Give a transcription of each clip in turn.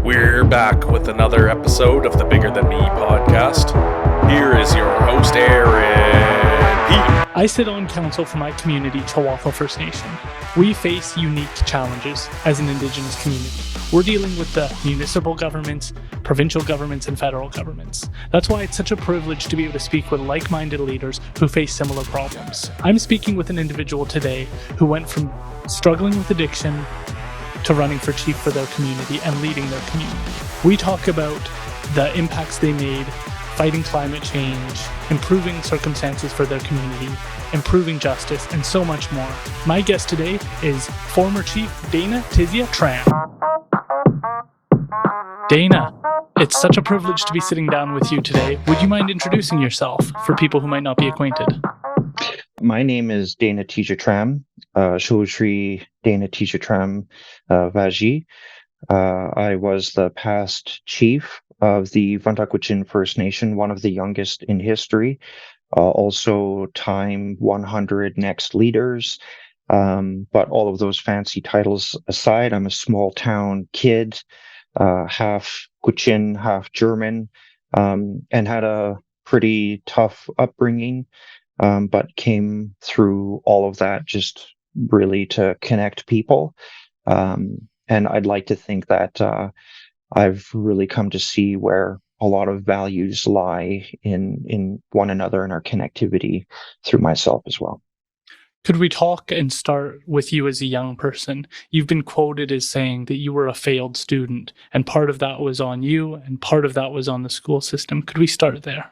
We're back with another episode of the Bigger Than Me podcast. Here is your host, Aaron P. I sit on council for my community, Chilwaco First Nation. We face unique challenges as an Indigenous community. We're dealing with the municipal governments, provincial governments, and federal governments. That's why it's such a privilege to be able to speak with like-minded leaders who face similar problems. I'm speaking with an individual today who went from struggling with addiction to running for chief for their community and leading their community. We talk about the impacts they made, fighting climate change, improving circumstances for their community, improving justice, and so much more. My guest today is former Chief Dana Tizya-Tramm. Dana, it's such a privilege to be sitting down with you today. Would you mind introducing yourself for people who might not be acquainted? My name is Dana Tizya-Tramm, Shri Dana Tizya-Tramm Vaji. I was the past chief of the Vuntut Gwitchin First Nation, one of the youngest in history. Also time 100 next leaders. But all of those fancy titles aside, I'm a small town kid, half Gwitchin, half German, and had a pretty tough upbringing. But came through all of that just really to connect people. And I'd like to think that I've really come to see where a lot of values lie in one another and our connectivity through myself as well. Could we talk and start with you as a young person? You've been quoted as saying that you were a failed student, and part of that was on you, and part of that was on the school system. Could we start there?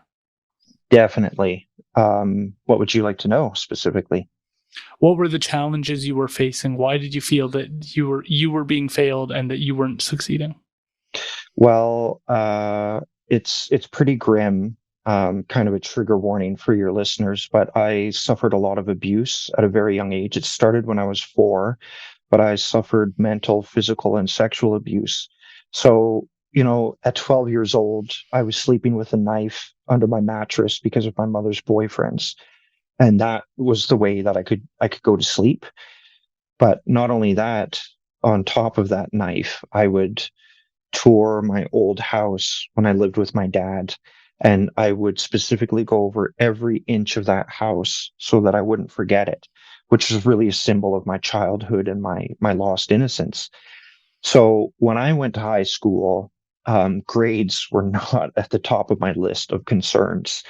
Definitely. What would you like to know specifically? What were the challenges you were facing? Why did you feel that you were being failed and that you weren't succeeding? Well, it's pretty grim, kind of a trigger warning for your listeners, but I suffered a lot of abuse at a very young age. It started when I was 4, but I suffered mental, physical, and sexual abuse. So, at 12 years old, I was sleeping with a knife under my mattress because of my mother's boyfriends. And that was the way that I could go to sleep. But not only that, on top of that knife, I would tour my old house when I lived with my dad. And I would specifically go over every inch of that house so that I wouldn't forget it, which is really a symbol of my childhood and my lost innocence. So when I went to high school, grades were not at the top of my list of concerns.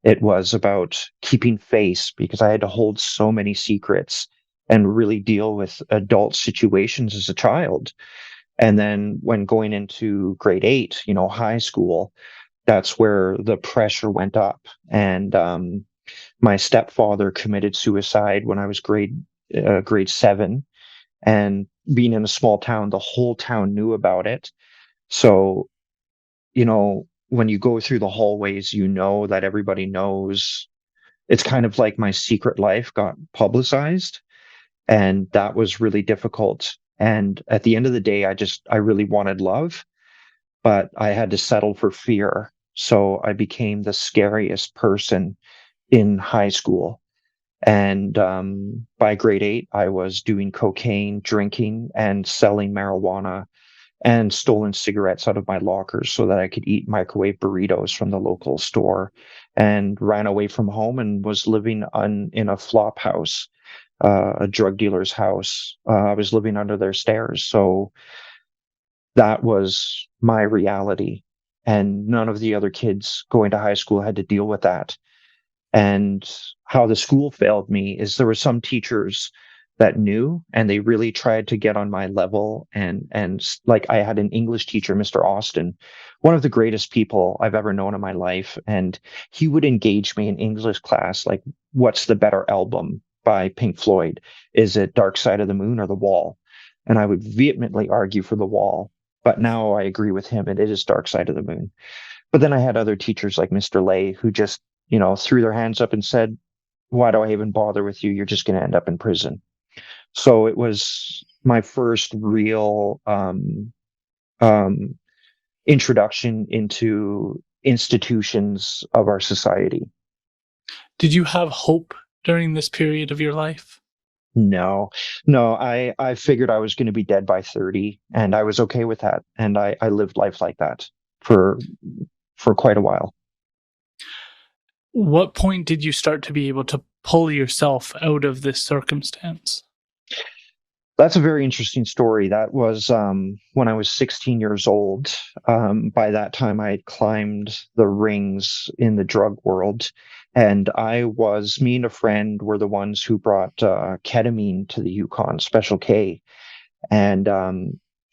It was about keeping face because I had to hold so many secrets and really deal with adult situations as a child. And then when going into grade 8, high school, that's where the pressure went up. And my stepfather committed suicide when I was grade 7. And being in a small town, the whole town knew about it. So, when you go through the hallways, that everybody knows. It's kind of like my secret life got publicized, and that was really difficult. And at the end of the day, I really wanted love, but I had to settle for fear. So I became the scariest person in high school. And by grade 8, I was doing cocaine, drinking, and selling marijuana and stolen cigarettes out of my lockers so that I could eat microwave burritos from the local store, and ran away from home and was living in a flop house, a drug dealer's house. I was living under their stairs. So that was my reality. And none of the other kids going to high school had to deal with that. And how the school failed me is there were some teachers that knew, and they really tried to get on my level. And like I had an English teacher, Mr. Austin, one of the greatest people I've ever known in my life. And he would engage me in English class, like, what's the better album by Pink Floyd? Is it Dark Side of the Moon or The Wall? And I would vehemently argue for The Wall. But now I agree with him, and it is Dark Side of the Moon. But then I had other teachers like Mr. Lay who just, threw their hands up and said, why do I even bother with you? You're just going to end up in prison. So it was my first real introduction into institutions of our society. Did you have hope during this period of your life? No, no, I figured I was going to be dead by 30, and I was okay with that. And I lived life like that for quite a while. What point did you start to be able to pull yourself out of this circumstance? That's a very interesting story. That was when I was 16 years old. By that time, I had climbed the rings in the drug world. And me and a friend were the ones who brought ketamine to the Yukon, Special K. And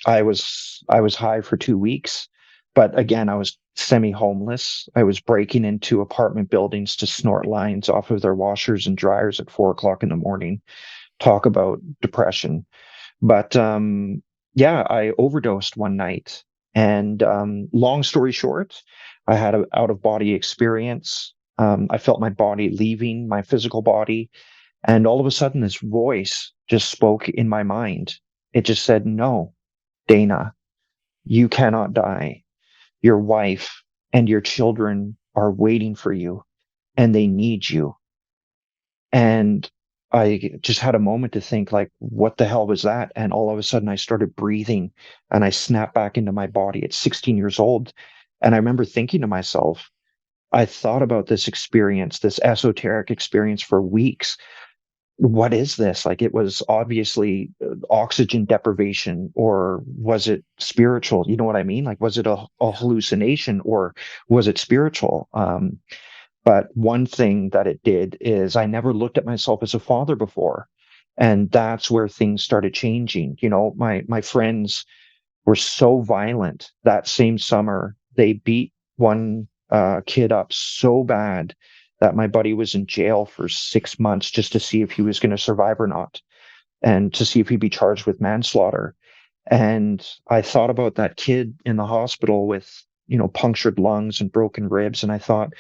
I was high for 2 weeks. But again, I was semi-homeless. I was breaking into apartment buildings to snort lines off of their washers and dryers at 4 o'clock in the morning. Talk about depression. But yeah, I overdosed one night. And long story short, I had an out of body experience. I felt my body leaving my physical body. And all of a sudden, this voice just spoke in my mind. It just said, "No, Dana, you cannot die. Your wife and your children are waiting for you, and they need you." And I just had a moment to think, like, what the hell was that? And all of a sudden I started breathing and I snapped back into my body at 16 years old. And I remember thinking to myself, I thought about this experience, this esoteric experience for weeks. What is this? Like, it was obviously oxygen deprivation, or was it spiritual? You know what I mean? Like, was it a hallucination, or was it spiritual? But one thing that it did is I never looked at myself as a father before. And that's where things started changing. You know, my friends were so violent that same summer. They beat one kid up so bad that my buddy was in jail for 6 months just to see if he was going to survive or not, and to see if he'd be charged with manslaughter. And I thought about that kid in the hospital with, punctured lungs and broken ribs. And I thought,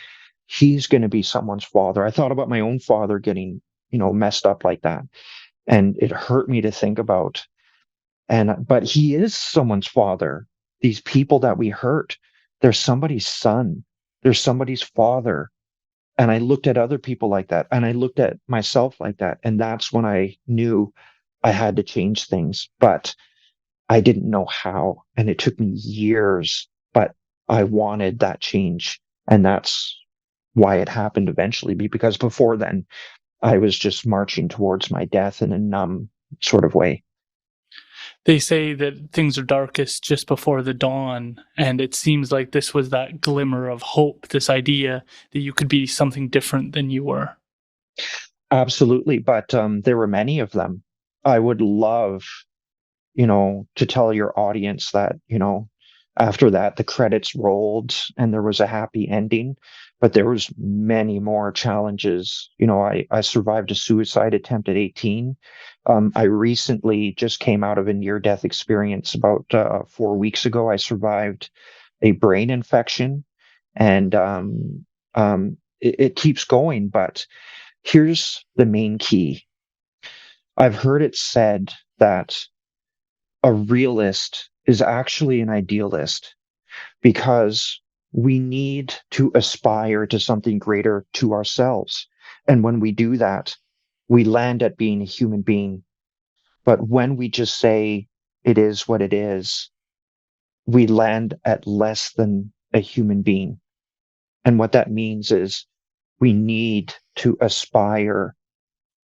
he's going to be someone's father. I thought about my own father getting, messed up like that. And it hurt me to think about. But he is someone's father. These people that we hurt, they're somebody's son. They're somebody's father. And I looked at other people like that. And I looked at myself like that. And that's when I knew I had to change things. But I didn't know how. And it took me years, but I wanted that change. And that's why it happened eventually, because before then I was just marching towards my death in a numb sort of way. They say that things are darkest just before the dawn, and it seems like this was that glimmer of hope, this idea that you could be something different than you were. Absolutely. But there were many of them. I would love, to tell your audience that, after that, the credits rolled and there was a happy ending, but there was many more challenges. I survived a suicide attempt at 18. I recently just came out of a near-death experience about 4 weeks ago. I survived a brain infection, and it keeps going. But here's the main key. I've heard it said that a realist is actually an idealist, because we need to aspire to something greater to ourselves. And when we do that, we land at being a human being. But when we just say it is what it is, we land at less than a human being. And what that means is we need to aspire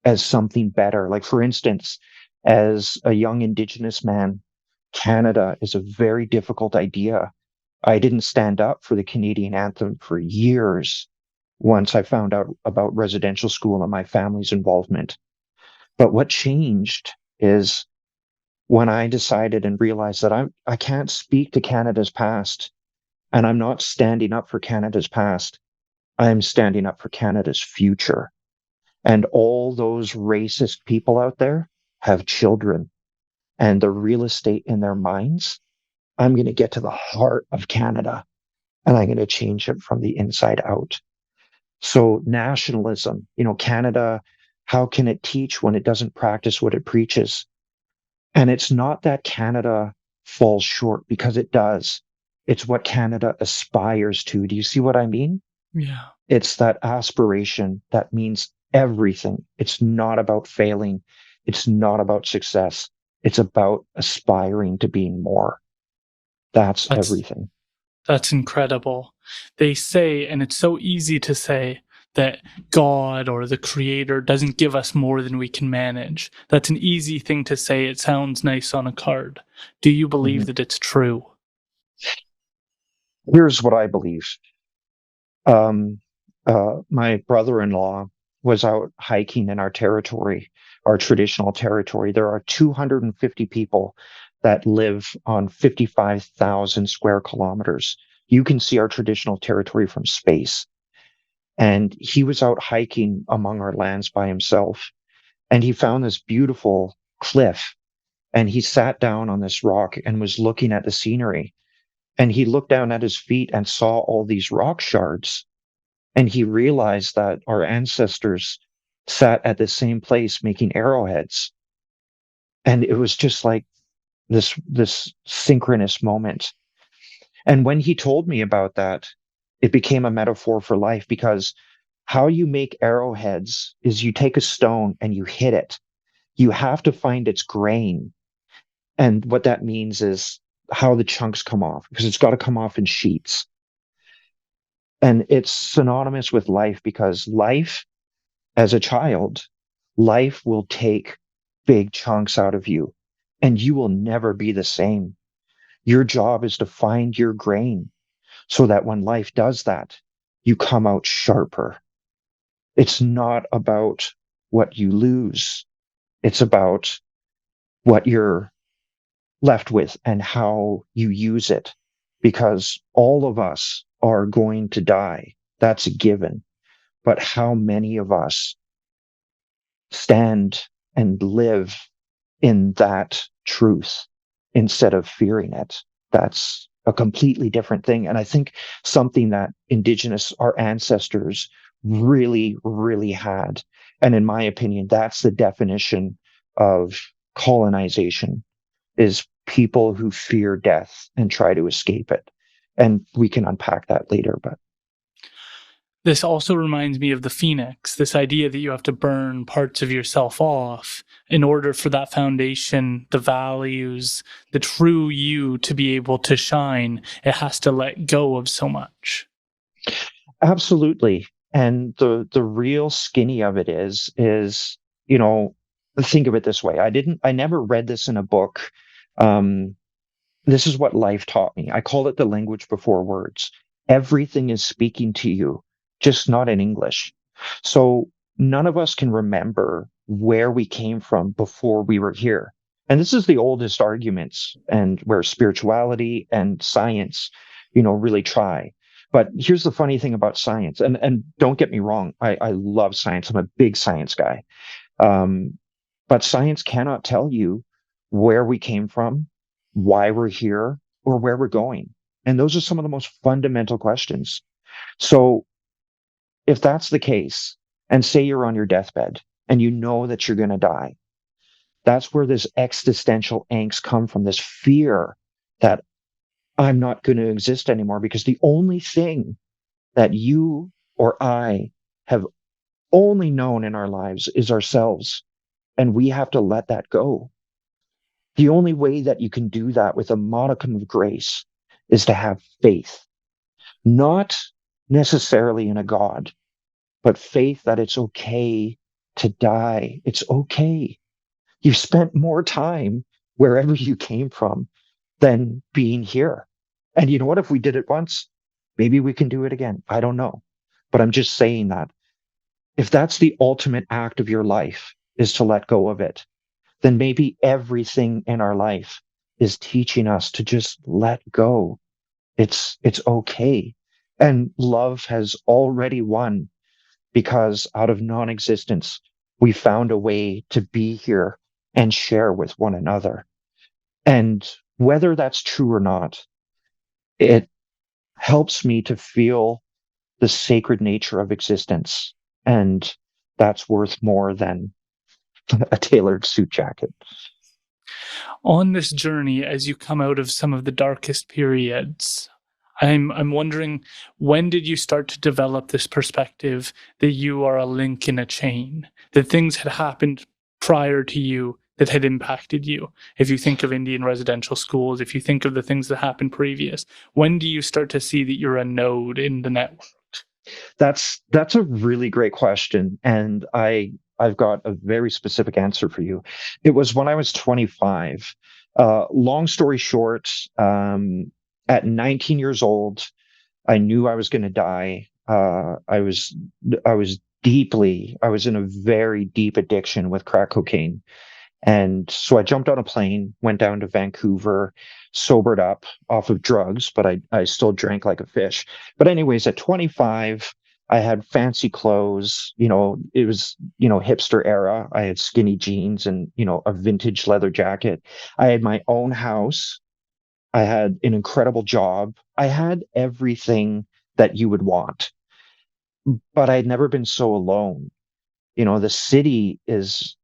as something better. Like, for instance, as a young Indigenous man, Canada is a very difficult idea. I didn't stand up for the Canadian anthem for years once I found out about residential school and my family's involvement. But what changed is when I decided and realized that I can't speak to Canada's past, and I'm not standing up for Canada's past. I'm standing up for Canada's future. And all those racist people out there have children, and the real estate in their minds. I'm going to get to the heart of Canada, and I'm going to change it from the inside out. So nationalism, Canada, how can it teach when it doesn't practice what it preaches? And it's not that Canada falls short, because it does. It's what Canada aspires to. Do you see what I mean? Yeah. It's that aspiration that means everything. It's not about failing. It's not about success. It's about aspiring to being more. That's That's everything. That's incredible. They say, and it's so easy to say, that God or the Creator doesn't give us more than we can manage. That's an easy thing to say. It sounds nice on a card. Do you believe Mhm. that it's true? Here's what I believe. My brother-in-law was out hiking in our territory, our traditional territory. There are 250 people that live on 55,000 square kilometers. You can see our traditional territory from space. And he was out hiking among our lands by himself. And he found this beautiful cliff. And he sat down on this rock and was looking at the scenery. And he looked down at his feet and saw all these rock shards. And he realized that our ancestors sat at the same place making arrowheads. And it was just like this synchronous moment. And when he told me about that, it became a metaphor for life, because how you make arrowheads is you take a stone and you hit it. You have to find its grain. And what that means is how the chunks come off, because it's got to come off in sheets. And it's synonymous with life, because life, as a child, life will take big chunks out of you and you will never be the same. Your job is to find your grain so that when life does that, you come out sharper. It's not about what you lose. It's about what you're left with and how you use it, because all of us are going to die. That's a given. But how many of us stand and live in that truth instead of fearing it? That's a completely different thing. And I think something that Indigenous, our ancestors, really, really had. And in my opinion, that's the definition of colonization, is people who fear death and try to escape it. And we can unpack that later, but This also reminds me of the phoenix, this idea that you have to burn parts of yourself off in order for that foundation, the values, the true you to be able to shine. It has to let go of so much. absolutely. And the real skinny of it is, you know, think of it this way. I never read this in a book. Um, this is what life taught me. I call it the language before words. Everything is speaking to you, just not in English. So none of us can remember where we came from before we were here. And this is the oldest arguments, and where spirituality and science, really try. But here's the funny thing about science, and don't get me wrong, I love science. I'm a big science guy. Um, but science cannot tell you where we came from, why we're here, or where we're going. And those are some of the most fundamental questions. So if that's the case, and say you're on your deathbed and you know that you're going to die, that's where this existential angst come from, this fear that I'm not going to exist anymore, because the only thing that you or I have only known in our lives is ourselves. And we have to let that go. The only way that you can do that with a modicum of grace is to have faith, not necessarily in a God, but faith that it's okay to die. It's okay. You've spent more time wherever you came from than being here. And you know what? If we did it once, maybe we can do it again. I don't know. But I'm just saying that if that's the ultimate act of your life, is to let go of it, then maybe everything in our life is teaching us to just let go. It's okay. And love has already won, because out of non-existence, we found a way to be here and share with one another. And whether that's true or not, it helps me to feel the sacred nature of existence. And that's worth more than a tailored suit jacket. On this journey, as you come out of some of the darkest periods, I'm wondering, when did you start to develop this perspective that you are a link in a chain, that things had happened prior to you that had impacted you? If you think of Indian residential schools, if you think of the things that happened previous, when do you start to see that you're a node in the network? That's a really great question, and I've got a very specific answer for you. It was when I was 25. Long story short, at 19 years old, I knew I was going to die. I was I was in a very deep addiction with crack cocaine. And so I jumped on a plane, went down to Vancouver, sobered up off of drugs, but I still drank like a fish. But anyways, at 25, I had fancy clothes. It was, hipster era. I had skinny jeans and, a vintage leather jacket. I had my own house. I had an incredible job. I had everything that you would want, but I'd never been so alone. The city is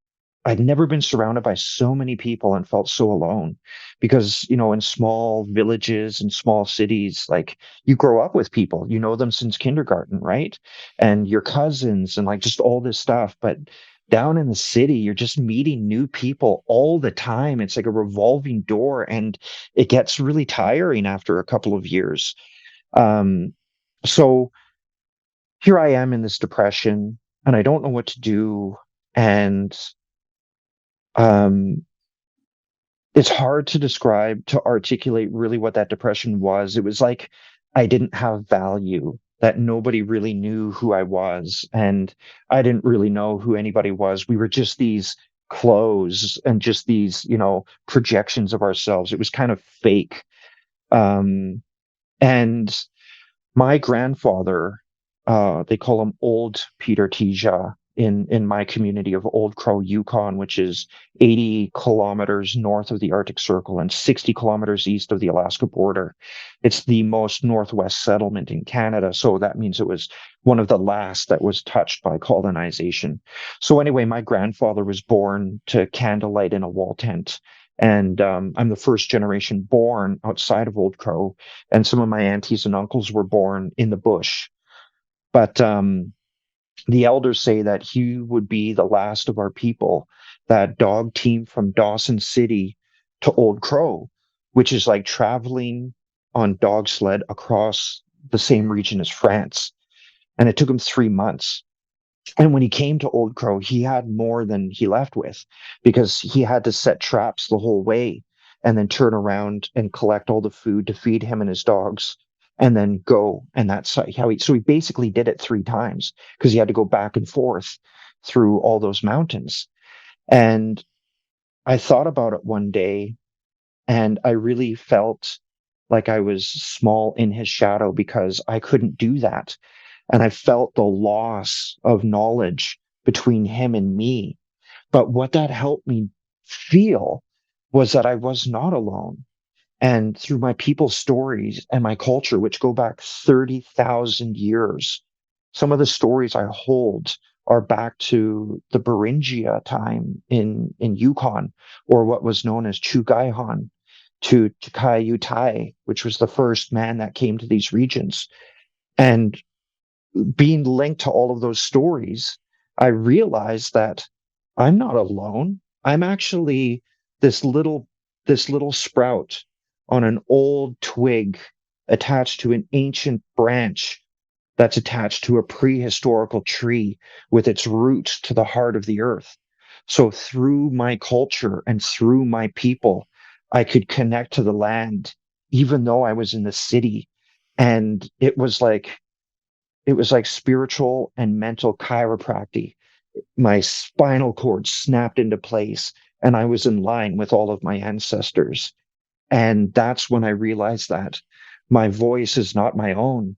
I'd never been surrounded by so many people and felt so alone because, in small villages and small cities, like you grow up with people, you know them since kindergarten, right? And your cousins and like just all this stuff. But down in the city, you're just meeting new people all the time. It's like a revolving door and it gets really tiring after a couple of years. Um, so here I am in this depression and I don't know what to do. And um, it's hard to describe, to articulate really what that depression was. It was like I didn't have value, that nobody really knew who I was. And I didn't really know who anybody was. We were just these clothes and just these, projections of ourselves. It was kind of fake. Um, and my grandfather, they call him Old Peter Tizya in my community of Old Crow, Yukon, which is 80 kilometers north of the Arctic Circle and 60 kilometers east of the Alaska border. It's the most northwest settlement in Canada, so that means it was one of the last that was touched by colonization. So anyway, my grandfather was born to candlelight in a wall tent. And I'm the first generation born outside of Old Crow, and some of my aunties and uncles were born in the bush. But the elders say that he would be the last of our people that dog team from Dawson City to Old Crow, which is like traveling on dog sled across the same region as France. And it took him 3 months. And when he came to Old Crow, he had more than he left with because he had to set traps the whole way and then turn around and collect all the food to feed him and his dogs and then go. And that's how so he basically did it 3 times because he had to go back and forth through all those mountains. And I thought about it one day and I really felt like I was small in his shadow because I couldn't do that. And I felt the loss of knowledge between him and me. But what that helped me feel was that I was not alone. And through my people's stories and my culture, which go back 30,000 years, some of the stories I hold are back to the Beringia time in Yukon, or what was known as Chugaihan to Chukayutai, which was the first man that came to these regions. And being linked to all of those stories, I realized that I'm not alone. I'm actually this little this little sprout on an old twig attached to an ancient branch that's attached to a prehistorical tree with its roots to the heart of the earth. So through my culture and through my people, I could connect to the land, even though I was in the city. And it was like spiritual and mental chiropractic. My spinal cord snapped into place and I was in line with all of my ancestors. And that's when I realized that my voice is not my own,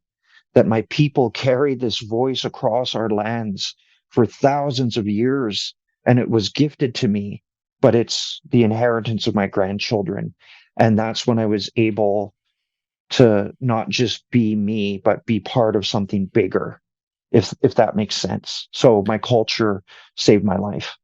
that my people carried this voice across our lands for thousands of years and it was gifted to me, but it's the inheritance of my grandchildren. And that's when I was able to not just be me, but be part of something bigger, if that makes sense. So my culture saved my life.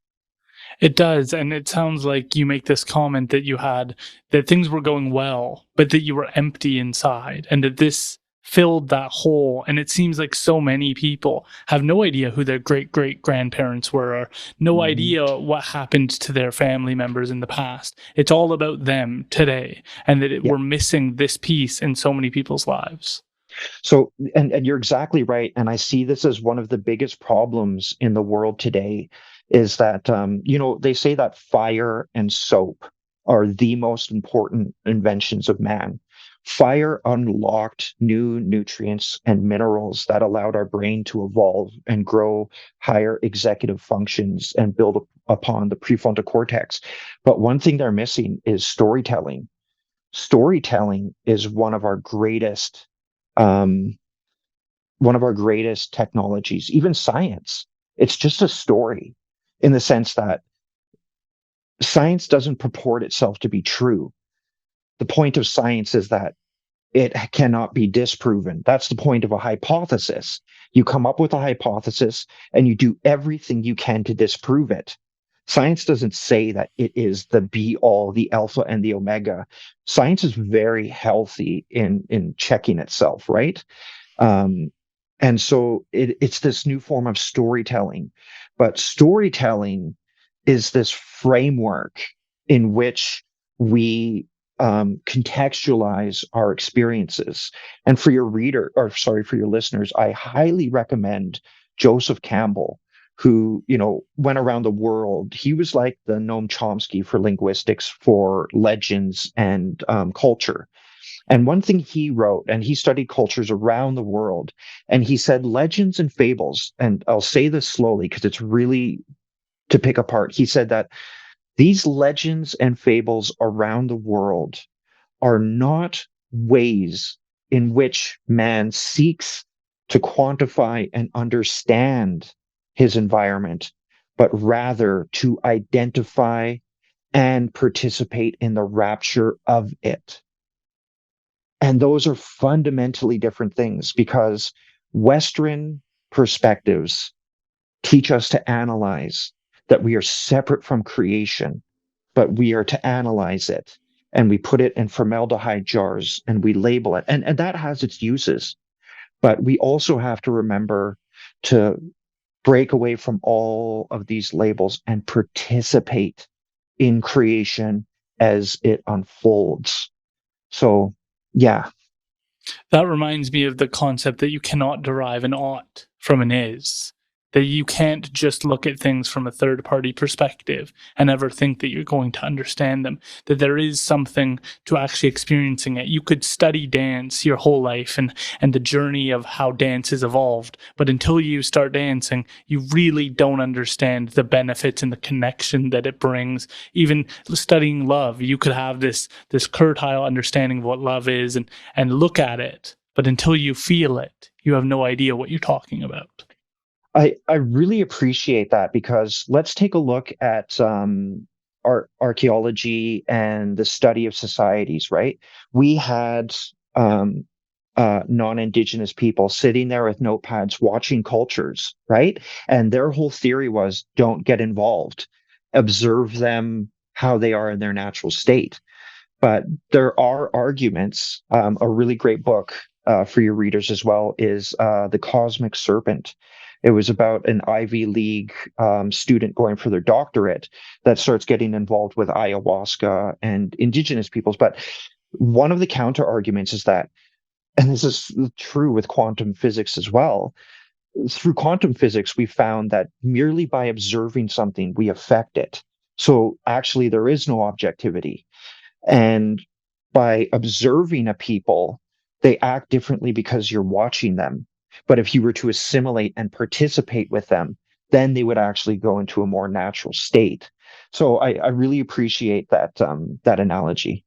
It does. And it sounds like you make this comment that you had that things were going well, but that you were empty inside, and that this filled that hole. And it seems like so many people have no idea who their great-great-grandparents were, or no idea what happened to their family members in the past. It's all about them today, and that we're missing this piece in so many people's lives. So, and you're exactly right. And I see this as one of the biggest problems in the world today is that, they say that fire and soap are the most important inventions of man. Fire unlocked new nutrients and minerals that allowed our brain to evolve and grow higher executive functions and build upon the prefrontal cortex. But one thing they're missing is storytelling. Storytelling is um, one of our greatest technologies, even science. It's just a story in the sense that science doesn't purport itself to be true. The point of science is that it cannot be disproven. That's the point of a hypothesis. You come up with a hypothesis and you do everything you can to disprove it. Science doesn't say that it is the be all, the alpha and the omega. Science is very healthy in checking itself, right? And so it's this new form of storytelling. But storytelling is this framework in which we contextualize our experiences. And for your listeners, I highly recommend Joseph Campbell, who, went around the world. He was like the Noam Chomsky for linguistics, for legends and culture. And one thing he wrote, and he studied cultures around the world, and he said legends and fables, and I'll say this slowly because it's really to pick apart. He said that these legends and fables around the world are not ways in which man seeks to quantify and understand his environment, but rather to identify and participate in the rapture of it. And those are fundamentally different things, because Western perspectives teach us to analyze, that we are separate from creation, but we are to analyze it. And we put it in formaldehyde jars and we label it. And that has its uses. But we also have to remember to break away from all of these labels and participate in creation as it unfolds. So, yeah. That reminds me of the concept that you cannot derive an ought from an is. That you can't just look at things from a third-party perspective and ever think that you're going to understand them, that there is something to actually experiencing it. You could study dance your whole life and the journey of how dance has evolved, but until you start dancing, you really don't understand the benefits and the connection that it brings. Even studying love, you could have this fertile understanding of what love is and look at it, but until you feel it, you have no idea what you're talking about. I really appreciate that, because let's take a look at archaeology and the study of societies, right? We had non-Indigenous people sitting there with notepads watching cultures, right? And their whole theory was, don't get involved, observe them how they are in their natural state. But there are arguments. A really great book for your readers as well is The Cosmic Serpent. It was about an Ivy League student going for their doctorate that starts getting involved with ayahuasca and Indigenous peoples. But one of the counter arguments is that, and this is true with quantum physics as well, through quantum physics, we found that merely by observing something, we affect it. So actually, there is no objectivity. And by observing a people, they act differently because you're watching them. But if you were to assimilate and participate with them, then they would actually go into a more natural state. So I really appreciate that analogy.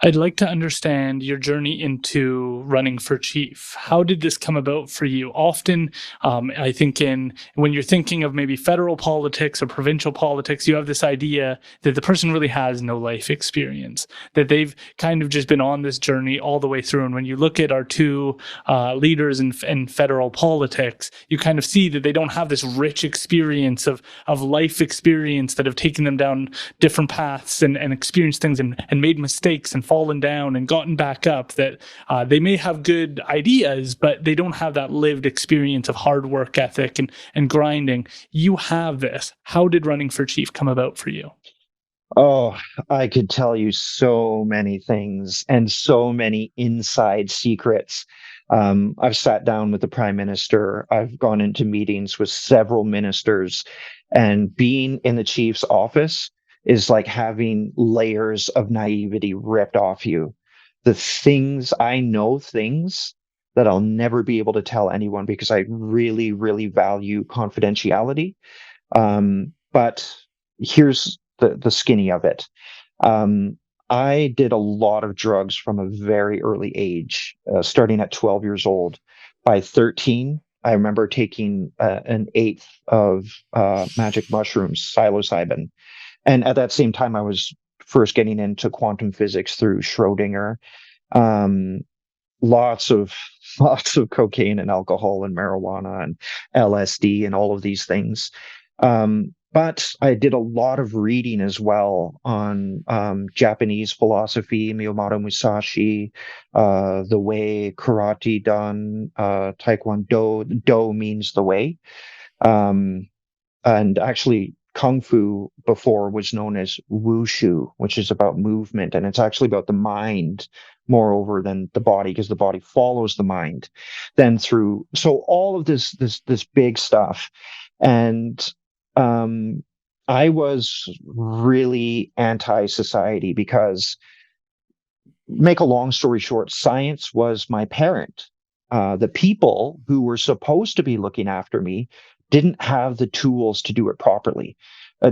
I'd like to understand your journey into running for chief. How did this come about for you? Often, I think when you're thinking of maybe federal politics or provincial politics, you have this idea that the person really has no life experience, that they've kind of just been on this journey all the way through. And when you look at our two leaders in federal politics, you kind of see that they don't have this rich experience of life experience that have taken them down different paths and experienced things and made mistakes and and fallen down and gotten back up, that they may have good ideas, but they don't have that lived experience of hard work ethic and grinding. You have this. How did running for chief come about for you? Oh, I could tell you so many things and so many inside secrets. I've sat down with the prime minister. I've gone into meetings with several ministers, and being in the chief's office is like having layers of naivety ripped off you. The things I know, things that I'll never be able to tell anyone because I really, really value confidentiality. But here's the skinny of it. Um, I did a lot of drugs from a very early age, starting at 12 years old. By 13, I remember taking an eighth of magic mushrooms, psilocybin. And at that same time, I was first getting into quantum physics through Schrodinger. Um, lots of lots of cocaine and alcohol and marijuana and LSD and all of these things. But I did a lot of reading as well on Japanese philosophy, Miyamoto Musashi, the way, karate done, taekwondo. Do means the way. Um, and actually, Kung Fu before was known as Wushu, which is about movement. And it's actually about the mind, moreover, than the body, because the body follows the mind. Then through, so all of this big stuff. And I was really anti-society because, make a long story short, science was my parent. The people who were supposed to be looking after me didn't have the tools to do it properly.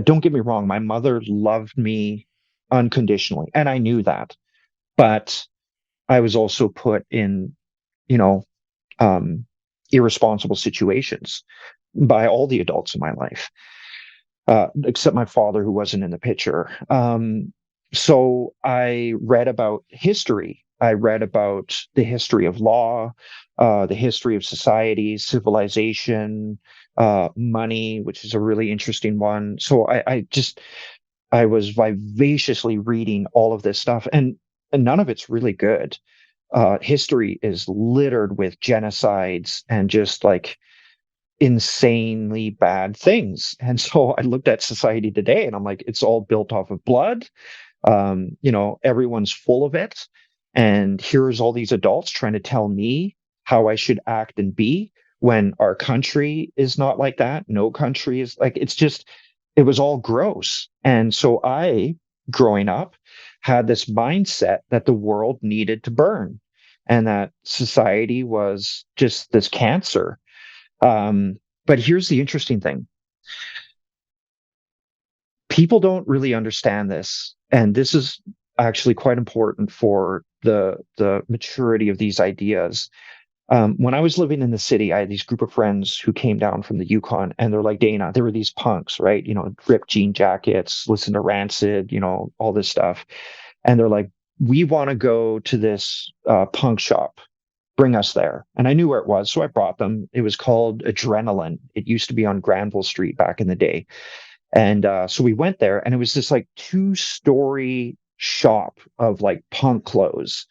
Don't get me wrong, my mother loved me unconditionally, and I knew that. But I was also put in, you know, um, irresponsible situations by all the adults in my life, except my father, who wasn't in the picture. So I read about history. I read about the history of law, the history of society, civilization, money, which is a really interesting one. So I was vivaciously reading all of this stuff, and none of it's really good. History is littered with genocides and just like insanely bad things. And so I looked at society today and I'm like, it's all built off of blood. Everyone's full of it. And here's all these adults trying to tell me how I should act and be when our country is not like that. No country is like, it was all gross. And so I, growing up, had this mindset that the world needed to burn and that society was just this cancer. But here's the interesting thing. People don't really understand this, and this is actually quite important for the maturity of these ideas. When I was living in the city, I had these group of friends who came down from the Yukon, and they're like, Dana, they were these punks, right? Ripped jean jackets, listen to Rancid, all this stuff. And they're like, we want to go to this punk shop. Bring us there. And I knew where it was, so I brought them. It was called Adrenaline. It used to be on Granville Street back in the day. And so we went there, and it was this like 2-story shop of like punk clothes.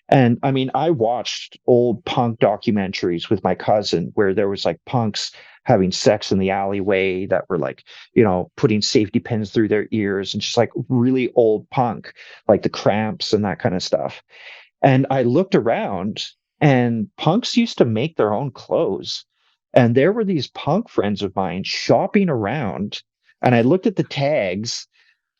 And I mean, I watched old punk documentaries with my cousin where there was like punks having sex in the alleyway that were like, putting safety pins through their ears, and just like really old punk, like the Cramps and that kind of stuff. And I looked around, and punks used to make their own clothes. And there were these punk friends of mine shopping around. And I looked at the tags,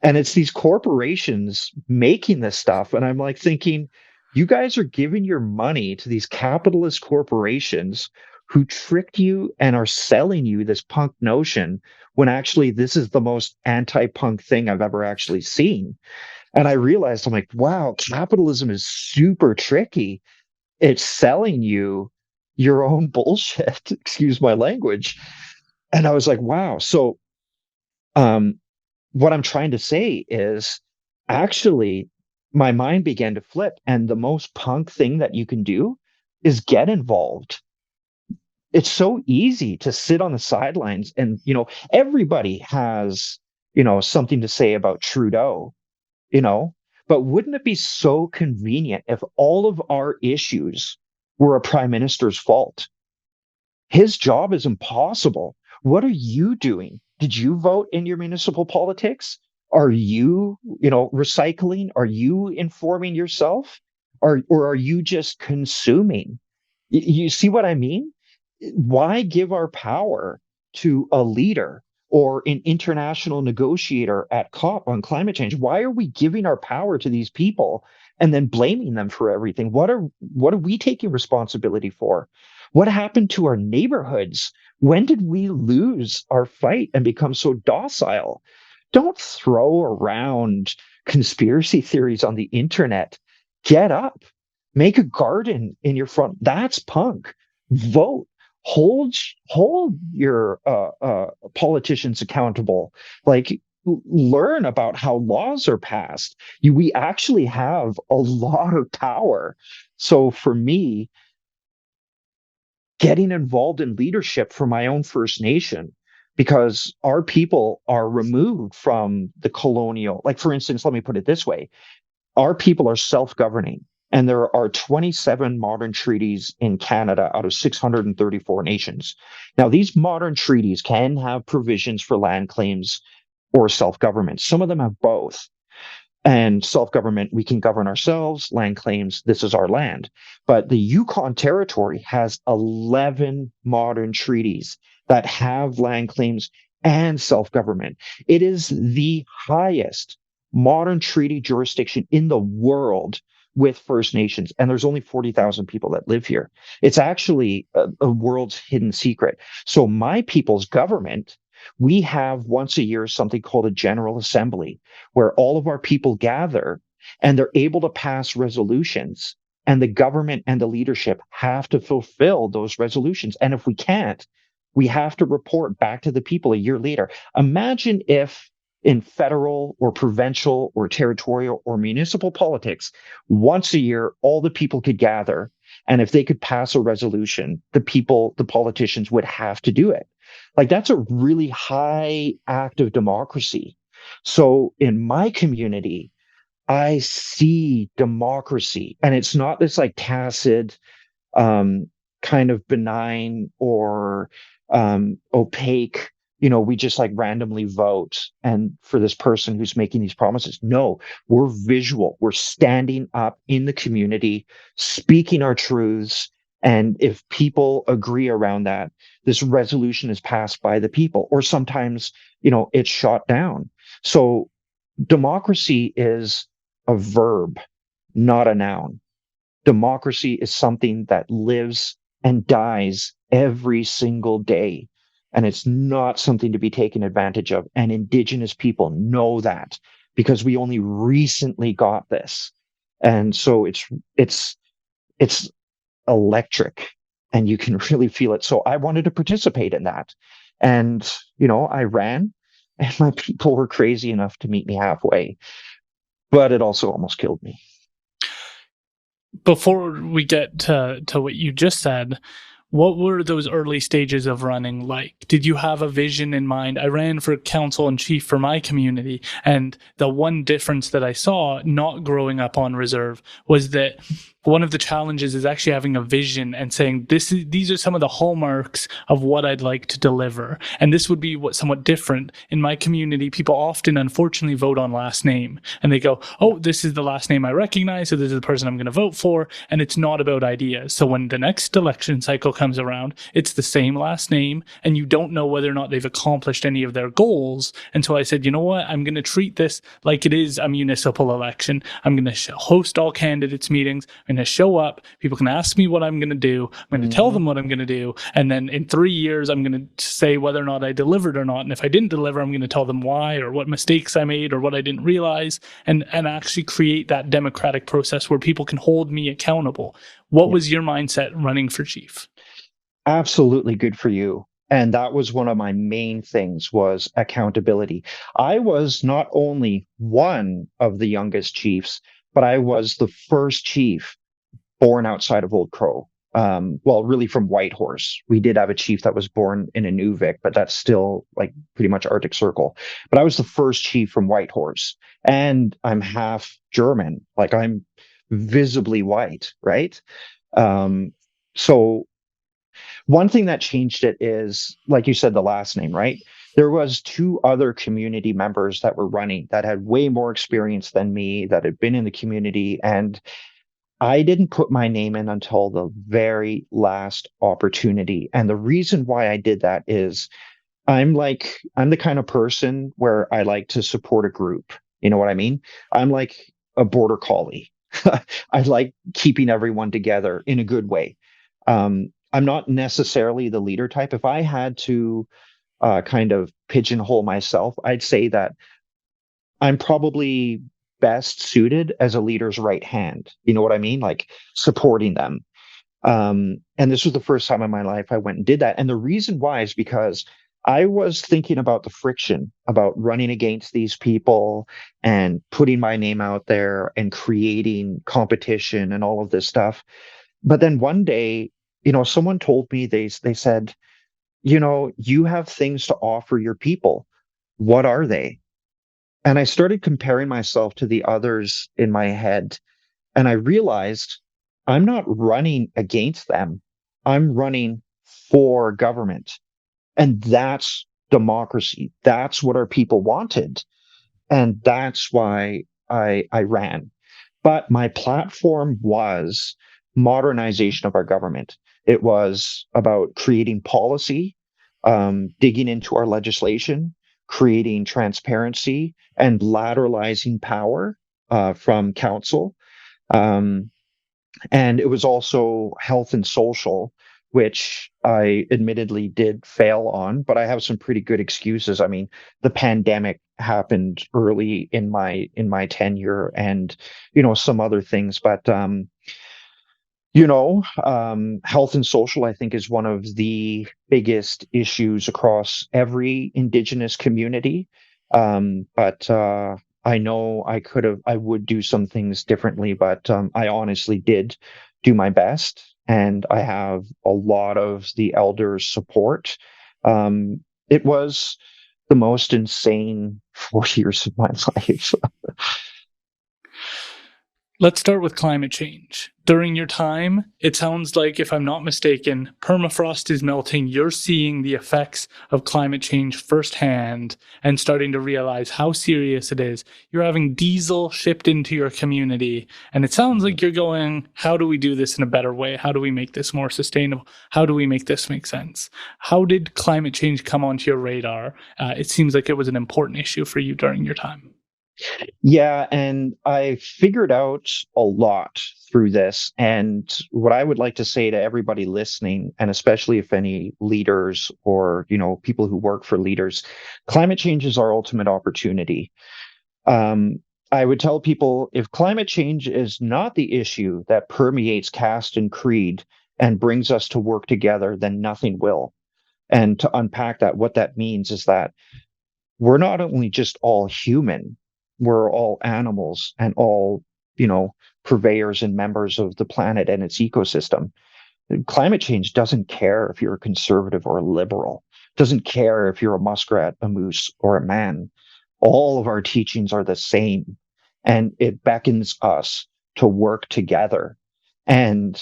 and it's these corporations making this stuff. And I'm like thinking, you guys are giving your money to these capitalist corporations who tricked you and are selling you this punk notion when actually this is the most anti-punk thing I've ever actually seen. And I realized, I'm like, wow, capitalism is super tricky. It's selling you your own bullshit, excuse my language. And I was like, wow. So what I'm trying to say is, actually, my mind began to flip, and the most punk thing that you can do is get involved. It's so easy to sit on the sidelines, and everybody has something to say about Trudeau, you know But wouldn't it be so convenient if all of our issues were a prime minister's fault? His job is impossible. What are you doing? Did you vote in your municipal politics? Are you, recycling? Are you informing yourself? Or are you just consuming? You see what I mean? Why give our power to a leader or an international negotiator at COP on climate change? Why are we giving our power to these people and then blaming them for everything? What are we taking responsibility for? What happened to our neighborhoods? When did we lose our fight and become so docile? Don't throw around conspiracy theories on the internet. Get up, make a garden in your front. That's punk. Vote. Hold your politicians accountable. Like, learn about how laws are passed. We actually have a lot of power. So for me, getting involved in leadership for my own First Nation, because our people are removed from the colonial. Like, for instance, let me put it this way: our people are self-governing, and there are 27 modern treaties in Canada out of 634 nations. Now, these modern treaties can have provisions for land claims or self-government. Some of them have both. And self-government, we can govern ourselves. Land claims, this is our land. But the Yukon territory has 11 modern treaties that have land claims and self-government. It is the highest modern treaty jurisdiction in the world with First Nations, and there's only 40,000 people that live here. It's actually a world's hidden secret. So my people's government, we have once a year something called a General Assembly, where all of our people gather and they're able to pass resolutions, and the government and the leadership have to fulfill those resolutions. And if we can't, we have to report back to the people a year later. Imagine if in federal or provincial or territorial or municipal politics, once a year, all the people could gather. And if they could pass a resolution, the politicians would have to do it. Like, that's a really high act of democracy. So in my community, I see democracy, and it's not this like tacit, kind of benign or opaque, we just like randomly vote and for this person who's making these promises. No, we're visual. We're standing up in the community, speaking our truths. And if people agree around that, this resolution is passed by the people, or sometimes, it's shot down. So democracy is a verb, not a noun. Democracy is something that lives and dies every single day. And it's not something to be taken advantage of. And Indigenous people know that, because we only recently got this. And so it's electric, and you can really feel it. So I wanted to participate in that. And, I ran, and my people were crazy enough to meet me halfway, but it also almost killed me. Before we get to what you just said, what were those early stages of running like? Did you have a vision in mind? I ran for council and chief for my community, and the one difference that I saw not growing up on reserve was that one of the challenges is actually having a vision and saying, these are some of the hallmarks of what I'd like to deliver. And this would be somewhat different. In my community, people often, unfortunately, vote on last name. And they go, oh, this is the last name I recognize, so this is the person I'm going to vote for. And it's not about ideas. So when the next election cycle comes around, it's the same last name, and you don't know whether or not they've accomplished any of their goals. And so I said, you know what? I'm going to treat this like it is a municipal election. I'm going to host all candidates meetings. I'm going to show up. People can ask me what I'm going to do. I'm going to tell them what I'm going to do. And then in 3 years, I'm going to say whether or not I delivered or not. And if I didn't deliver, I'm going to tell them why, or what mistakes I made, or what I didn't realize, and actually create that democratic process where people can hold me accountable. What was your mindset running for chief? Absolutely good for you. And that was one of my main things, was accountability. I was not only one of the youngest chiefs, but I was the first chief born outside of Old Crow. Well, really from Whitehorse. We did have a chief that was born in Inuvik, but that's still like pretty much Arctic Circle. But I was the first chief from Whitehorse, and I'm half German. Like I'm visibly white, right? So one thing that changed it is, like you said, the last name, right? There was two other community members that were running that had way more experience than me, that had been in the community, and I didn't put my name in until the very last opportunity. And the reason why I did that is I'm the kind of person where I like to support a group. You know what I mean? I'm like a border collie. I like keeping everyone together in a good way. I'm not necessarily the leader type. If I had to kind of pigeonhole myself, I'd say that I'm probably best suited as a leader's right hand. You know what I mean? Like supporting them. And this was the first time in my life I went and did that. And the reason why is because I was thinking about the friction about running against these people and putting my name out there and creating competition and all of this stuff. But then one day, someone told me, they said, you have things to offer your people. What are they? And I started comparing myself to the others in my head. And I realized I'm not running against them. I'm running for government. And that's democracy. That's what our people wanted. And that's why I ran. But my platform was modernization of our government. It was about creating policy, digging into our legislation, creating transparency, and lateralizing power from council. Um, and it was also health and social, which I admittedly did fail on, but I have some pretty good excuses. I mean, the pandemic happened early in my tenure, and some other things, but health and social, I think, is one of the biggest issues across every Indigenous community. But I know I would do some things differently, but I honestly did do my best, and I have a lot of the elders' support. It was the most insane 4 years of my life. Let's start with climate change. During your time, it sounds like, if I'm not mistaken, permafrost is melting. You're seeing the effects of climate change firsthand and starting to realize how serious it is. You're having diesel shipped into your community, and it sounds like you're going, how do we do this in a better way? How do we make this more sustainable? How do we make this make sense? How did climate change come onto your radar? It seems like it was an important issue for you during your time. Yeah, and I figured out a lot through this. And what I would like to say to everybody listening, and especially if any leaders or, people who work for leaders, climate change is our ultimate opportunity. I would tell people, if climate change is not the issue that permeates caste and creed and brings us to work together, then nothing will. And to unpack that, what that means is that we're not only just all human, we're all animals and all, purveyors and members of the planet and its ecosystem. Climate change doesn't care if you're a conservative or a liberal, doesn't care if you're a muskrat, a moose, or a man. All of our teachings are the same, and it beckons us to work together. And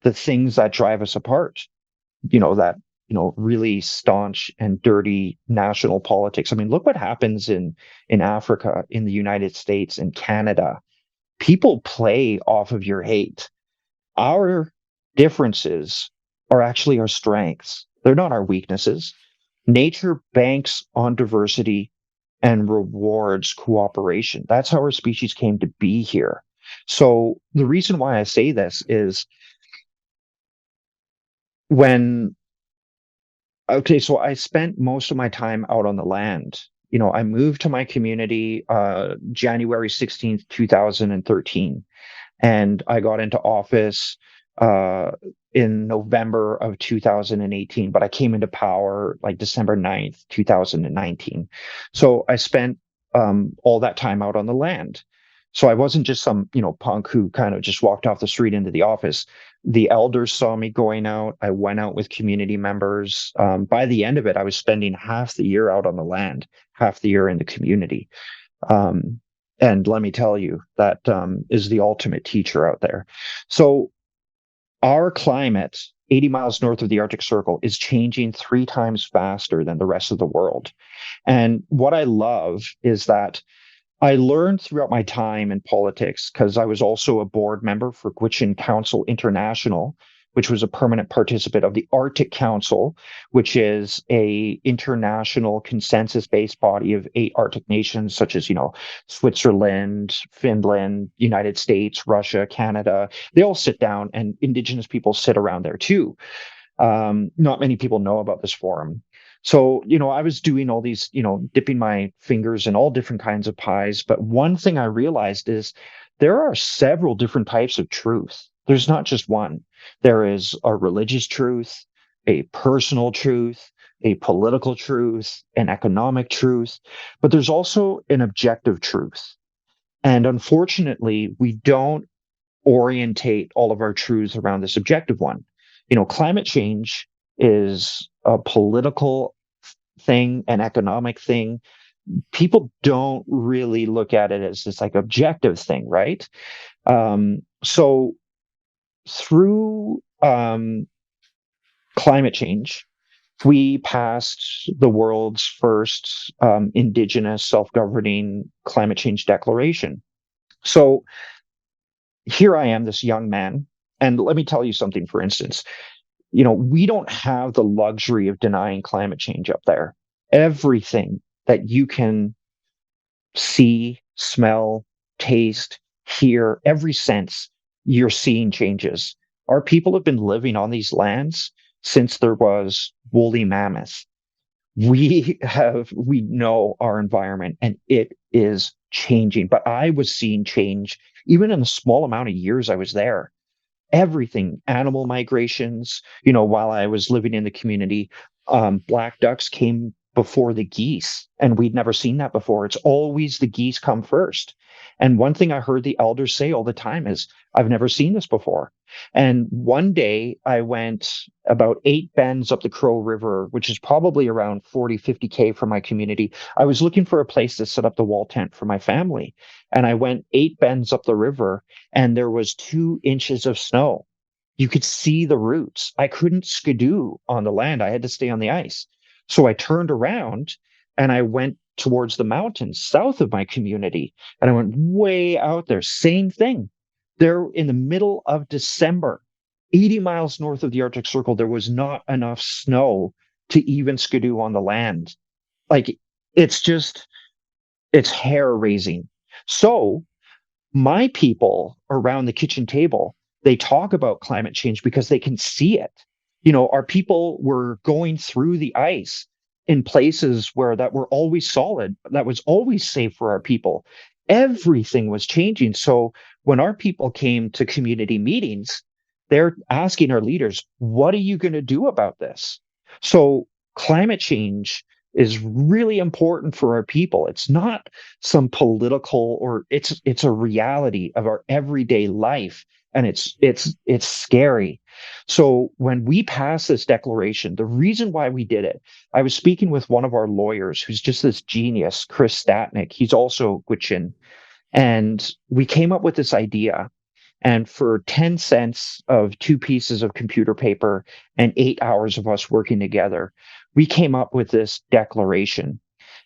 the things that drive us apart, that really staunch and dirty national politics. I mean, look what happens in Africa, in the United States, in Canada. People play off of your hate. Our differences are actually our strengths. They're not our weaknesses. Nature banks on diversity and rewards cooperation. That's how our species came to be here. So the reason why I say this is, when okay, so I spent most of my time out on the land. I moved to my community January 16th, 2013, and I got into office uh, in November of 2018, but I came into power like December 9th, 2019. So I spent all that time out on the land. So I wasn't just some, punk who kind of just walked off the street into the office. The elders saw me going out. I went out with community members. By the end of it, I was spending half the year out on the land, half the year in the community. Um, and let me tell you, that is the ultimate teacher out there. So our climate, 80 miles north of the Arctic Circle, is changing 3 times faster than the rest of the world. And what I love is that I learned throughout my time in politics, because I was also a board member for Gwitchin Council International, which was a permanent participant of the Arctic Council, which is a international consensus-based body of 8 Arctic nations, such as, Switzerland, Finland, United States, Russia, Canada. They all sit down, and Indigenous people sit around there too. Not many people know about this forum. So, I was doing all these, dipping my fingers in all different kinds of pies. But one thing I realized is there are several different types of truth. There's not just one. There is a religious truth, a personal truth, a political truth, an economic truth, but there's also an objective truth. And unfortunately, we don't orientate all of our truths around this objective one. Climate change is a political thing, an economic thing. People don't really look at it as this like objective thing, right? So through climate change, we passed the world's first Indigenous self-governing climate change declaration. So here I am, this young man, and let me tell you something, for instance. We don't have the luxury of denying climate change up there. Everything that you can see, smell, taste, hear, every sense, you're seeing changes. Our people have been living on these lands since there was woolly mammoth. We know our environment, and it is changing. But I was seeing change even in the small amount of years I was there. Everything, animal migrations, while I was living in the community, black ducks came before the geese, and we'd never seen that before. It's always the geese come first. And one thing I heard the elders say all the time is, I've never seen this before. And one day I went about 8 bends up the Crow River, which is probably around 40, 50K from my community. I was looking for a place to set up the wall tent for my family. And I went 8 bends up the river, and there was 2 inches of snow. You could see the roots. I couldn't skidoo on the land. I had to stay on the ice. So I turned around and I went towards the mountains south of my community. And I went way out there. Same thing. There in the middle of December, 80 miles north of the Arctic Circle, there was not enough snow to even skidoo on the land. Like, it's hair raising. So my people around the kitchen table, they talk about climate change because they can see it. Our people were going through the ice in places where that were always solid, that was always safe for our people. Everything was changing. So when our people came to community meetings, they're asking our leaders, what are you going to do about this? So climate change is really important for our people. It's not some political, or it's a reality of our everyday life, and it's scary. So when we passed this declaration, the reason why we did it, I was speaking with one of our lawyers who's just this genius, Chris Statnick. He's also Gwitchin, and we came up with this idea. And for 10 cents of 2 pieces of computer paper and 8 hours of us working together, we came up with this declaration.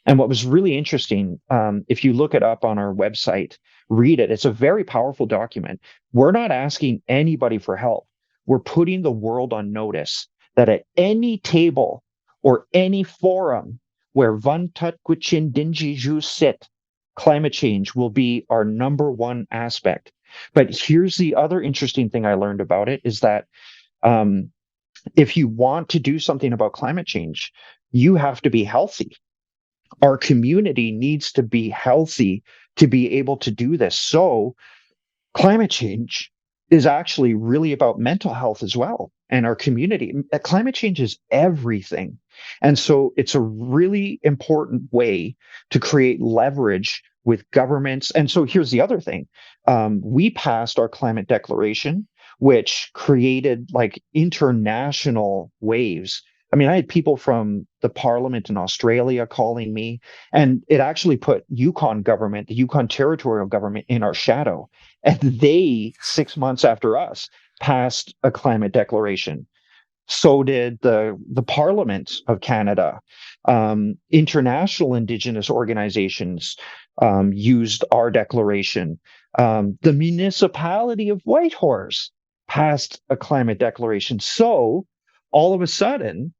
And what was really interesting, if you look it up on our website, read it, it's a very powerful document. We're not asking anybody for help. We're putting the world on notice that at any table or any forum where Vuntut, Gwitchin, Dinjiju sit, climate change will be our number one aspect. But here's the other interesting thing I learned about it is that if you want to do something about climate change, you have to be healthy. Our community needs to be healthy to be able to do this. So climate change is actually really about mental health as well. And our community, climate change is everything. And so it's a really important way to create leverage with governments. And so here's the other thing. We passed our climate declaration. which created like international waves. I mean, I had people from the parliament in Australia calling me, and it actually put Yukon government, the Yukon territorial government, in our shadow. And they, 6 months after us, passed a climate declaration. So did the Parliament of Canada. International Indigenous organizations used our declaration. The municipality of Whitehorse passed a climate declaration. So all of a sudden,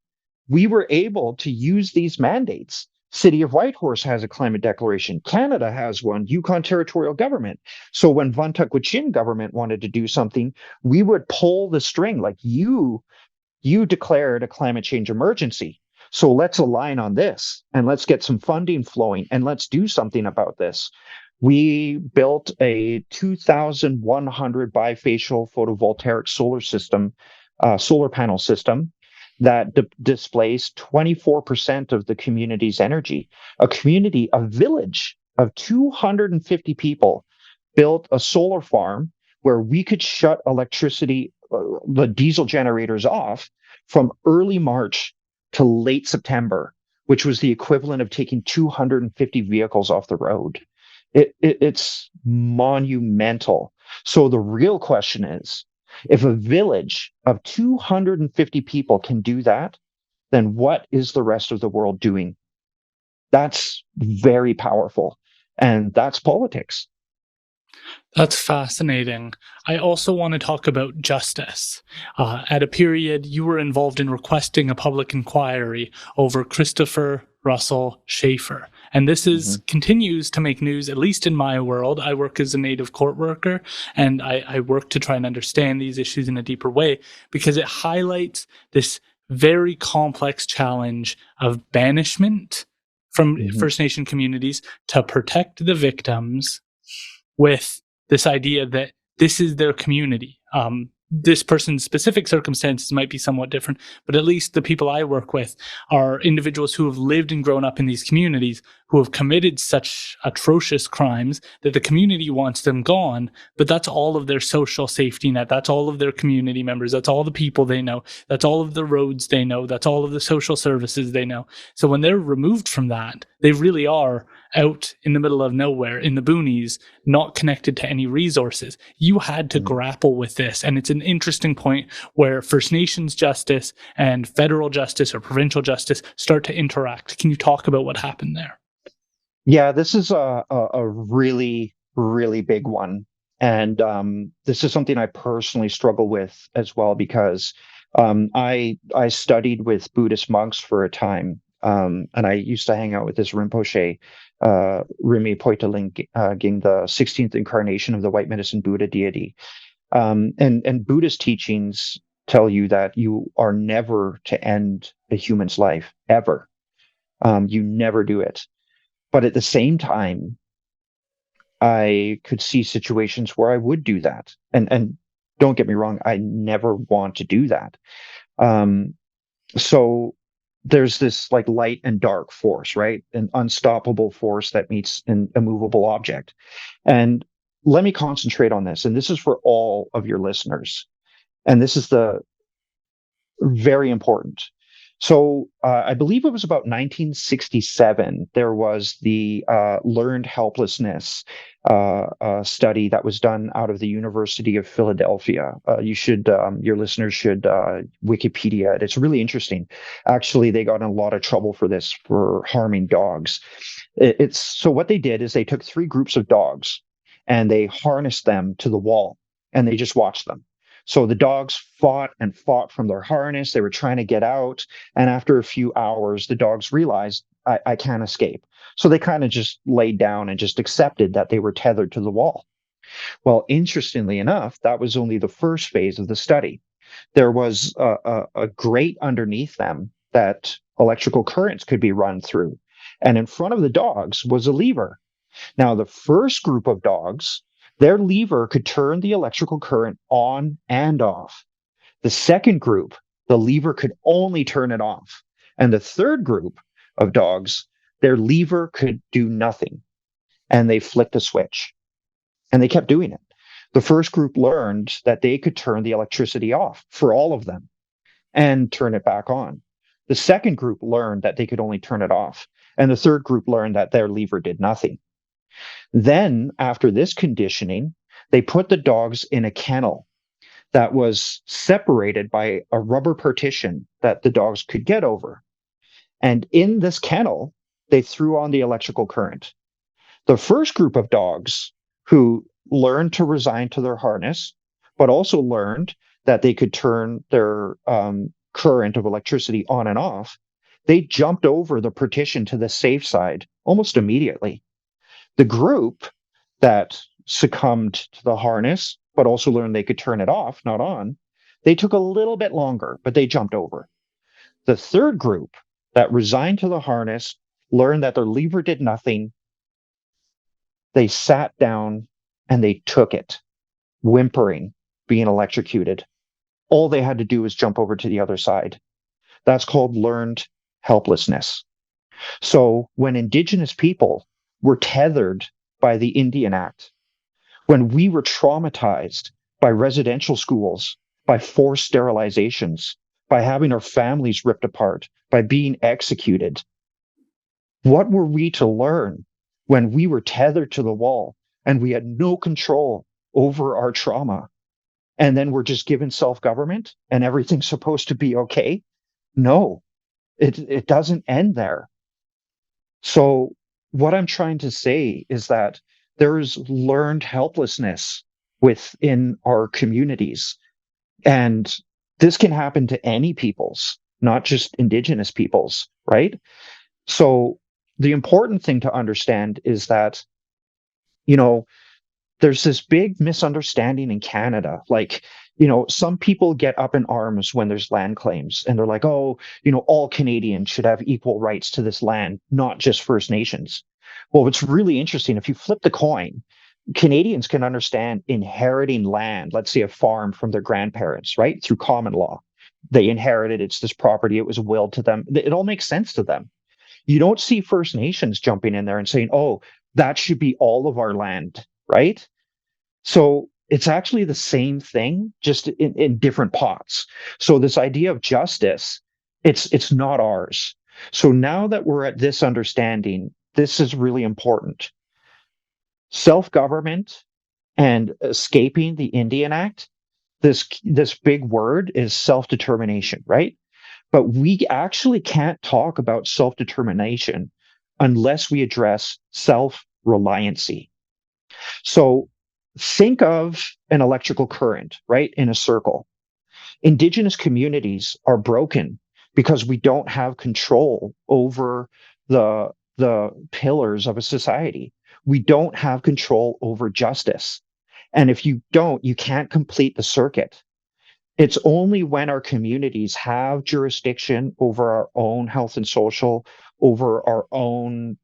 we were able to use these mandates. City of Whitehorse has a climate declaration. Canada has one. Yukon territorial government. So when Vuntut Gwitchin government wanted to do something, we would pull the string. Like you declared a climate change emergency. So let's align on this and let's get some funding flowing and let's do something about this. We built a 2,100 bifacial photovoltaic solar panel system that displays 24% of the community's energy. A village of 250 people built a solar farm where we could shut electricity, the diesel generators off from early March to late September, which was the equivalent of taking 250 vehicles off the road. It's monumental. So the real question is, if a village of 250 people can do that, then what is the rest of the world doing? That's very powerful. And that's politics. That's fascinating. I also want to talk about justice. At a period, you were involved in requesting a public inquiry over Christopher Russell Schaefer. And this continues to make news, at least in my world. I work as a Native court worker, and I work to try and understand these issues in a deeper way because it highlights this very complex challenge of banishment from First Nation communities to protect the victims with this idea that this is their community. This person's specific circumstances might be somewhat different, but at least the people I work with are individuals who have lived and grown up in these communities, who have committed such atrocious crimes that the community wants them gone, but that's all of their social safety net. That's all of their community members. That's all the people they know. That's all of the roads they know. That's all of the social services they know. So when they're removed from that, they really are out in the middle of nowhere, in the boonies, not connected to any resources. You had to grapple with this. And it's an interesting point where First Nations justice and federal justice or provincial justice start to interact. Can you talk about what happened there? Yeah, this is a really, really big one. And this is something I personally struggle with as well, because I studied with Buddhist monks for a time. And I used to hang out with this Rinpoche, Rimi Poitaling Ging, the 16th incarnation of the white medicine Buddha deity. And Buddhist teachings tell you that you are never to end a human's life, ever. You never do it. But at the same time, I could see situations where I would do that. And don't get me wrong, I never want to do that. So there's this like light and dark force, right? An unstoppable force that meets an immovable object. And let me concentrate on this. And this is for all of your listeners. And this is the very important. So I believe it was about 1967. There was the learned helplessness study that was done out of the University of Philadelphia. Your listeners should Wikipedia it. It's really interesting. Actually, they got in a lot of trouble for this, for harming dogs. So what they did is they took 3 groups of dogs and they harnessed them to the wall and they just watched them. So the dogs fought and fought from their harness. They were trying to get out. And after a few hours, the dogs realized, I can't escape. So they kind of just laid down and just accepted that they were tethered to the wall. Well, interestingly enough, that was only the first phase of the study. There was a grate underneath them that electrical currents could be run through. And in front of the dogs was a lever. Now, the first group of dogs, their lever could turn the electrical current on and off. The second group, the lever could only turn it off. And the third group of dogs, their lever could do nothing. And they flicked a switch. And they kept doing it. The first group learned that they could turn the electricity off for all of them and turn it back on. The second group learned that they could only turn it off. And the third group learned that their lever did nothing. Then, after this conditioning, they put the dogs in a kennel that was separated by a rubber partition that the dogs could get over. And in this kennel, they threw on the electrical current. The first group of dogs who learned to resign to their harness, but also learned that they could turn their current of electricity on and off, they jumped over the partition to the safe side almost immediately. The group that succumbed to the harness, but also learned they could turn it off, not on, they took a little bit longer, but they jumped over. The third group that resigned to the harness, learned that their lever did nothing, they sat down and they took it, whimpering, being electrocuted. All they had to do was jump over to the other side. That's called learned helplessness. So when Indigenous people were tethered by the Indian Act, when we were traumatized by residential schools, by forced sterilizations, by having our families ripped apart, by being executed, what were we to learn when we were tethered to the wall and we had no control over our trauma? And then we're just given self-government and everything's supposed to be okay? No, it doesn't end there. So what I'm trying to say is that there's learned helplessness within our communities. And this can happen to any peoples, not just Indigenous peoples, right? So the important thing to understand is that, there's this big misunderstanding in Canada. Like, some people get up in arms when there's land claims and they're like, oh, all Canadians should have equal rights to this land, not just First Nations. Well, what's really interesting, if you flip the coin, Canadians can understand inheriting land, let's say a farm from their grandparents, right? Through common law. They inherited, it's this property, it was willed to them. It all makes sense to them. You don't see First Nations jumping in there and saying, oh, that should be all of our land, right? So it's actually the same thing, just in different pots. So this idea of justice, it's not ours. So now that we're at this understanding, this is really important. Self-government and escaping the Indian Act, this big word is self-determination, right? But we actually can't talk about self-determination unless we address self-reliancy. So think of an electrical current, right, in a circle. Indigenous communities are broken because we don't have control over the pillars of a society. We don't have control over justice. And if you don't, you can't complete the circuit. It's only when our communities have jurisdiction over our own health and social, over our own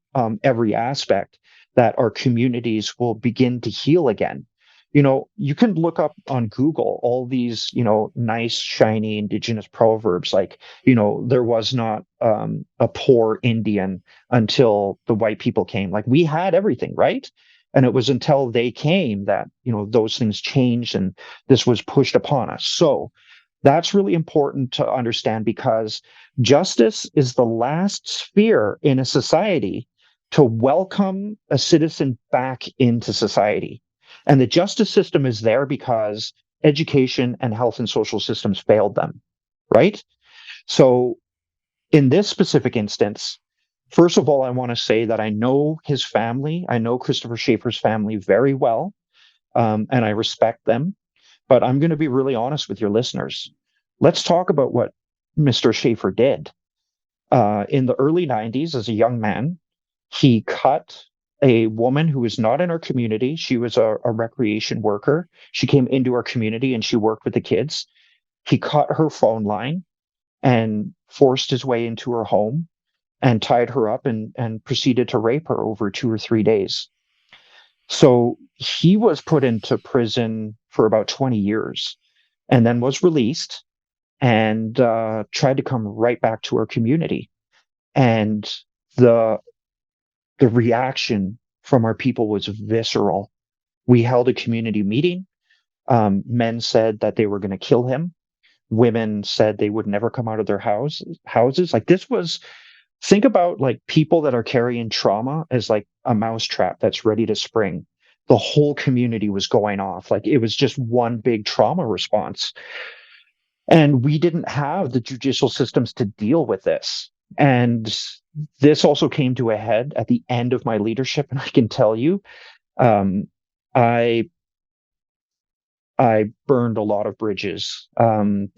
every aspect, that our communities will begin to heal again. You can look up on Google all these, nice, shiny Indigenous proverbs like, there was not a poor Indian until the white people came. Like, we had everything, right? And it was until they came that, those things changed and this was pushed upon us. So that's really important to understand, because justice is the last sphere in a society to welcome a citizen back into society. And the justice system is there because education and health and social systems failed them, right? So in this specific instance, first of all, I want to say that I know his family. I know Christopher Schaefer's family very well, and I respect them. But I'm going to be really honest with your listeners. Let's talk about what Mr. Schaefer did. In the early 90s, as a young man, he cut a woman who was not in our community. She was a recreation worker. She came into our community and she worked with the kids. He cut her phone line and forced his way into her home and tied her up and proceeded to rape her over 2 or 3 days. So he was put into prison for about 20 years and then was released and tried to come right back to our community. And the reaction from our people was visceral. We held a community meeting. Men said that they were going to kill him. Women said they would never come out of their houses. Like this was, think about like people that are carrying trauma as like a mousetrap that's ready to spring. The whole community was going off. Like it was just one big trauma response. And we didn't have the judicial systems to deal with this. And this also came to a head at the end of my leadership. And I can tell you, um, I I burned a lot of bridges. The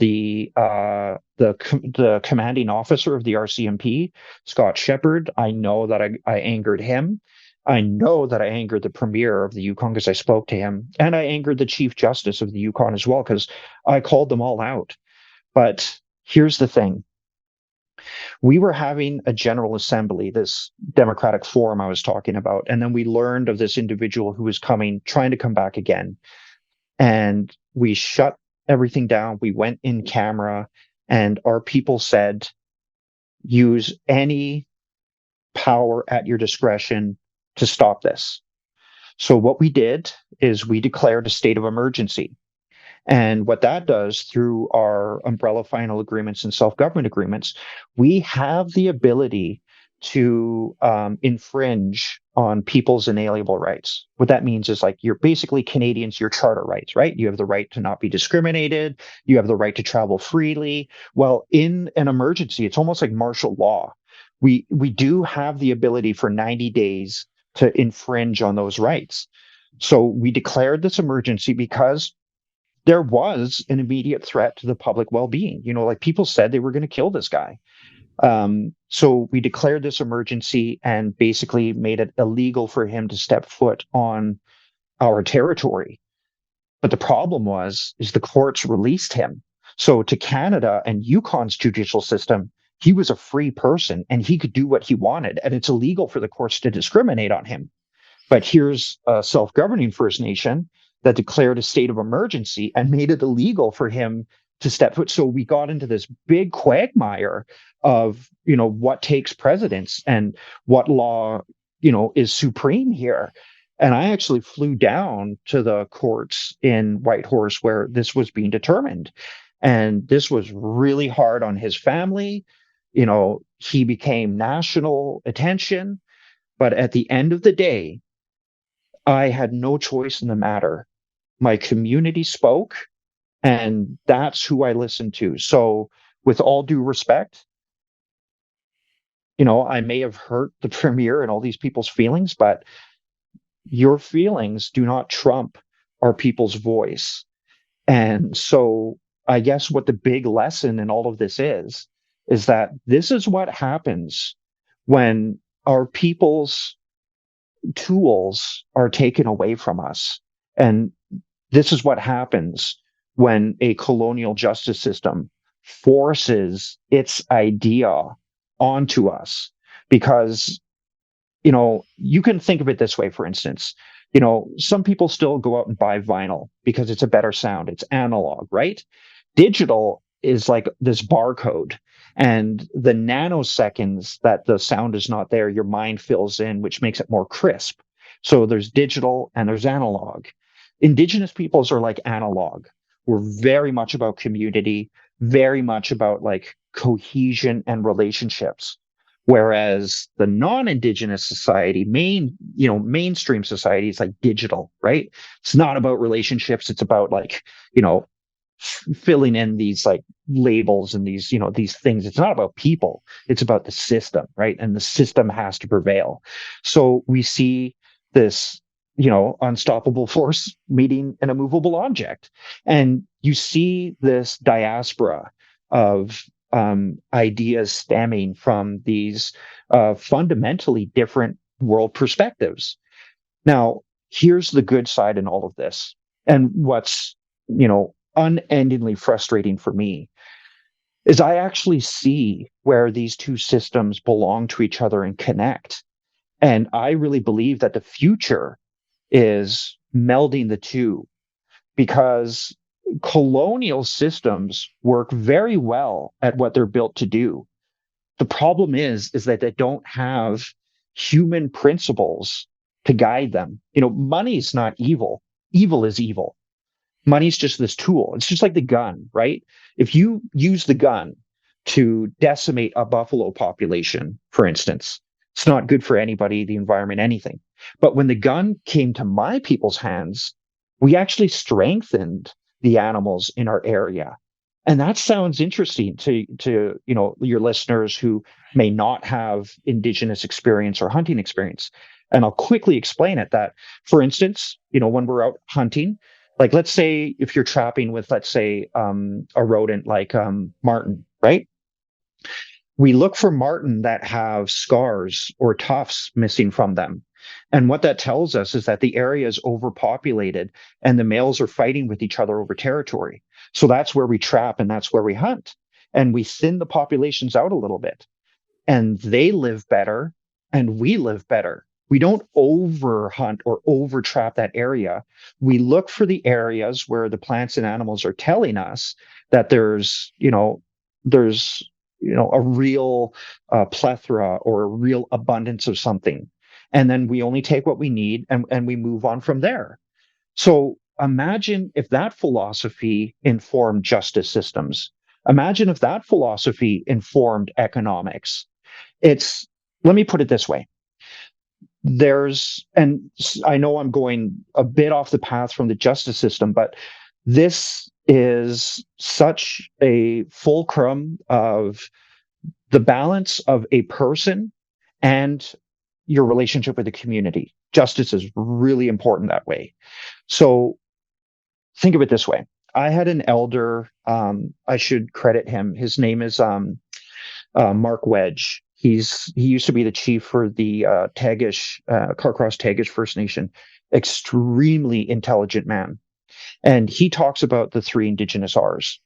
commanding officer of the RCMP, Scott Shepard, I know that I angered him. I know that I angered the premier of the Yukon because I spoke to him, and I angered the chief justice of the Yukon as well because I called them all out. But here's the thing: we were having a general assembly, this democratic forum I was talking about, and then we learned of this individual who was trying to come back again, and we shut everything down. We went in camera, and our people said, use any power at your discretion to stop this. So what we did is we declared a state of emergency. And what that does through our umbrella final agreements and self-government agreements, we have the ability to infringe on people's inalienable rights. What that means is like you're basically Canadians, your charter rights, right? You have the right to not be discriminated. You have the right to travel freely. Well, in an emergency, it's almost like martial law. We do have the ability for 90 days to infringe on those rights. So we declared this emergency because there was an immediate threat to the public well-being. You know, like people said they were going to kill this guy. So we declared this emergency and basically made it illegal for him to step foot on our territory. But the problem is the courts released him. So to Canada and Yukon's judicial system, he was a free person and he could do what he wanted. And it's illegal for the courts to discriminate on him. But here's a self-governing First Nation that declared a state of emergency and made it illegal for him to step foot. So we got into this big quagmire of, you know, what takes precedence and what law, you know, is supreme here. And I actually flew down to the courts in Whitehorse where this was being determined. And this was really hard on his family. You know, he became national attention. But at the end of the day, I had no choice in the matter. My community spoke, and that's who I listened to. So, with all due respect, you know, I may have hurt the premier and all these people's feelings, but your feelings do not trump our people's voice. And so, I guess what the big lesson in all of this is that this is what happens when our people's tools are taken away from us. And this is what happens when a colonial justice system forces its idea onto us. Because, you know, you can think of it this way, for instance, you know, some people still go out and buy vinyl because it's a better sound. It's analog, right? Digital is like this barcode. And the nanoseconds that the sound is not there, your mind fills in, which makes it more crisp. So there's digital and there's analog. Indigenous peoples are like analog. We're very much about community, very much about like cohesion and relationships. Whereas the non-Indigenous society, mainstream society is like digital, right? It's not about relationships. It's about like, you know, filling in these like labels and these, you know, these things. It's not about people. It's about the system, right? And the system has to prevail. So we see this, you know, unstoppable force meeting an immovable object. And you see this diaspora of ideas stemming from these fundamentally different world perspectives. Now, here's the good side in all of this. And what's, you know, unendingly frustrating for me is I actually see where these two systems belong to each other and connect. And I really believe that the future is melding the two, because colonial systems work very well at what they're built to do. The problem is that they don't have human principles to guide them. You know, money is not evil. Evil is evil. Money's just this tool. It's just like the gun, right? If you use the gun to decimate a buffalo population, for instance, it's not good for anybody, the environment, anything. But when the gun came to my people's hands, we actually strengthened the animals in our area. And that sounds interesting to your listeners who may not have indigenous experience or hunting experience. And I'll quickly explain it that, for instance, when we're out hunting, like let's say if you're trapping with, let's say, a rodent like marten, right? We look for marten that have scars or tufts missing from them. And what that tells us is that the area is overpopulated and the males are fighting with each other over territory. So that's where we trap and that's where we hunt. And we thin the populations out a little bit. And they live better and we live better. We don't over hunt or over trap that area. We look for the areas where the plants and animals are telling us that there's a real plethora or a real abundance of something. And then we only take what we need and we move on from there. So imagine if that philosophy informed justice systems. Imagine if that philosophy informed economics. Let me put it this way. And I know I'm going a bit off the path from the justice system, but this is such a fulcrum of the balance of a person and your relationship with the community. Justice is really important that way. So think of it this way. I had an elder, I should credit him. His name is Mark Wedge. He used to be the chief for the Tagish, Carcross Tagish First Nation. Extremely intelligent man. And he talks about the 3 Indigenous R's.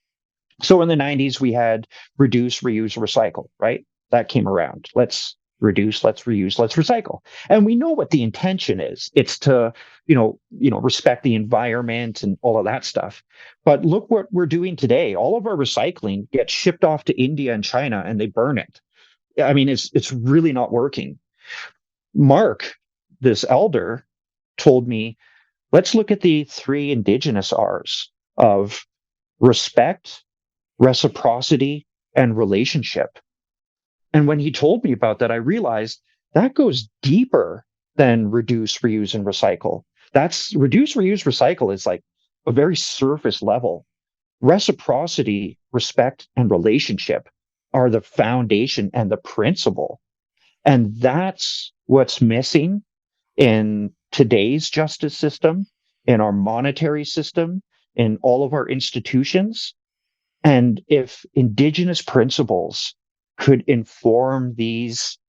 So in the 90s, we had reduce, reuse, recycle, right? That came around. Let's reduce, let's reuse, let's recycle. And we know what the intention is. It's to, respect the environment and all of that stuff. But look what we're doing today. All of our recycling gets shipped off to India and China and they burn it. I mean, it's really not working. Mark, this elder, told me, let's look at the 3 Indigenous R's of respect, reciprocity, and relationship. And when he told me about that, I realized that goes deeper than reduce, reuse, and recycle. That's reduce, reuse, recycle is like a very surface level. Reciprocity, respect, and relationship are the foundation and the principle. And that's what's missing in today's justice system, in our monetary system, in all of our institutions. And if Indigenous principles could inform these,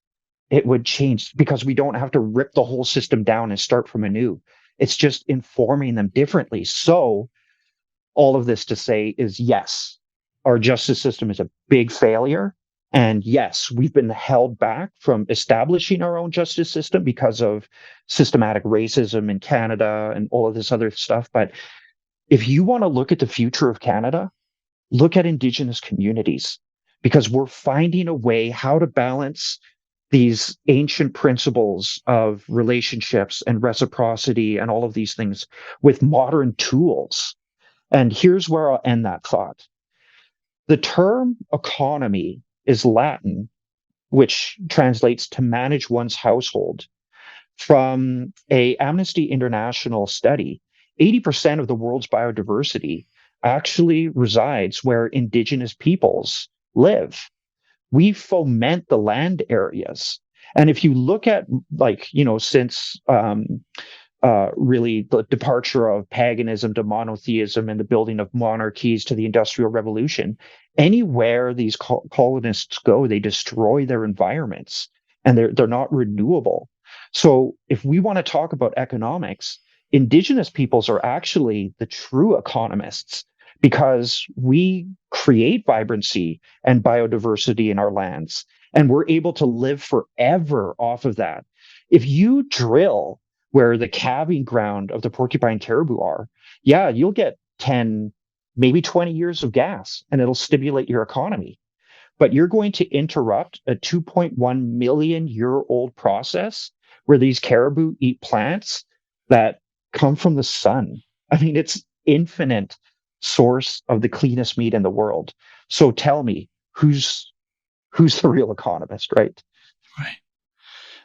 it would change because we don't have to rip the whole system down and start from anew. It's just informing them differently. So all of this to say is yes, our justice system is a big failure. And yes, we've been held back from establishing our own justice system because of systematic racism in Canada and all of this other stuff. But if you want to look at the future of Canada, look at Indigenous communities, because we're finding a way how to balance these ancient principles of relationships and reciprocity and all of these things with modern tools. And here's where I'll end that thought. The term economy is Latin, which translates to manage one's household. From a Amnesty International study, 80% of the world's biodiversity actually resides where Indigenous peoples live. We foment the land areas. And if you look at, since really the departure of paganism to monotheism and the building of monarchies to the Industrial Revolution, anywhere these colonists go, they destroy their environments and they're not renewable. So if we want to talk about economics, Indigenous peoples are actually the true economists because we create vibrancy and biodiversity in our lands, and we're able to live forever off of that. If you drill where the calving ground of the porcupine caribou are, yeah, you'll get 10, maybe 20 years of gas, and it'll stimulate your economy. But you're going to interrupt a 2.1 million year old process where these caribou eat plants that come from the sun. I mean, it's infinite source of the cleanest meat in the world. So tell me, who's the real economist, right? Right.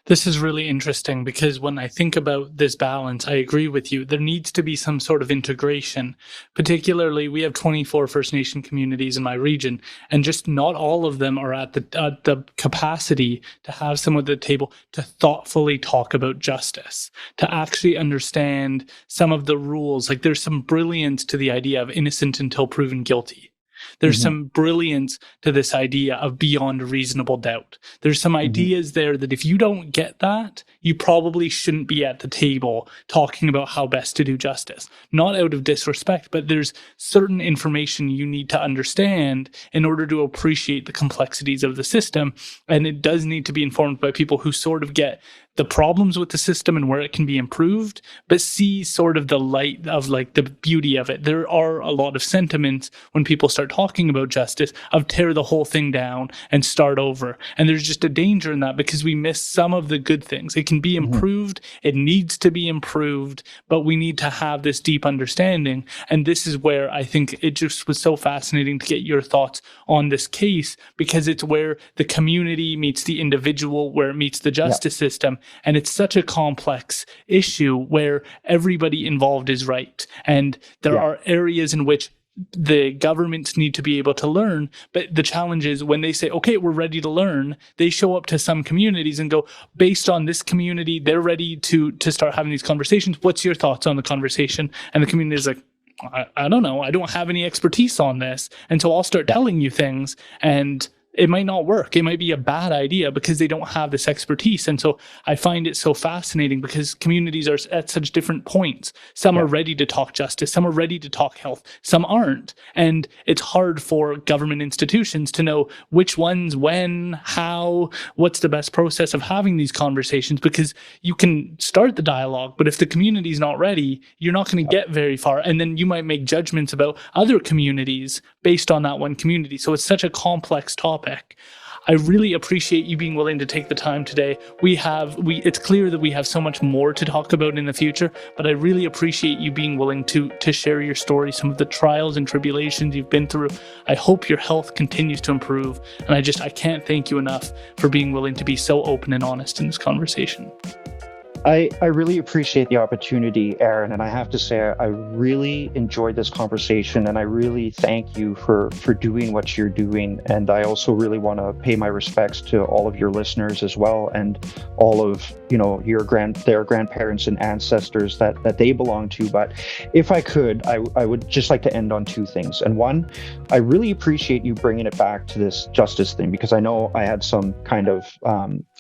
This is really interesting because when I think about this balance, I agree with you. There needs to be some sort of integration. Particularly, we have 24 First Nation communities in my region, and just not all of them are at the capacity to have someone at the table to thoughtfully talk about justice, to actually understand some of the rules. Like, there's some brilliance to the idea of innocent until proven guilty. There's some brilliance to this idea of beyond reasonable doubt. There's some ideas there that if you don't get that, you probably shouldn't be at the table talking about how best to do justice. Not out of disrespect, but there's certain information you need to understand in order to appreciate the complexities of the system. And it does need to be informed by people who sort of get the problems with the system and where it can be improved, but see sort of the light of like the beauty of it. There are a lot of sentiments when people start talking about justice of tear the whole thing down and start over. And there's just a danger in that because we miss some of the good things. It can be improved. It needs to be improved, but we need to have this deep understanding. And this is where I think it just was so fascinating to get your thoughts on this case, because it's where the community meets the individual, where it meets the justice system. And it's such a complex issue where everybody involved is right. And there are areas in which the governments need to be able to learn. But the challenge is when they say, okay, we're ready to learn, they show up to some communities and go, based on this community, they're ready to start having these conversations. What's your thoughts on the conversation? And the community is like, I don't know. I don't have any expertise on this. And so I'll start telling you things, and it might not work. It might be a bad idea because they don't have this expertise. And so I find it so fascinating because communities are at such different points. Some are ready to talk justice. Some are ready to talk health. Some aren't. And it's hard for government institutions to know which ones, when, how, what's the best process of having these conversations, because you can start the dialogue, but if the community is not ready, you're not going to get very far. And then you might make judgments about other communities based on that one community. So it's such a complex topic. I really appreciate you being willing to take the time today. It's clear that we have so much more to talk about in the future, but I really appreciate you being willing to share your story, some of the trials and tribulations you've been through. I hope your health continues to improve, and I can't thank you enough for being willing to be so open and honest in this conversation. I really appreciate the opportunity, Aaron, and I have to say I really enjoyed this conversation, and I really thank you for doing what you're doing. And I also really want to pay my respects to all of your listeners as well, and all of their grandparents and ancestors that they belong to. But if I could, I would just like to end on two things. And one, I really appreciate you bringing it back to this justice thing, because I know I had some kind of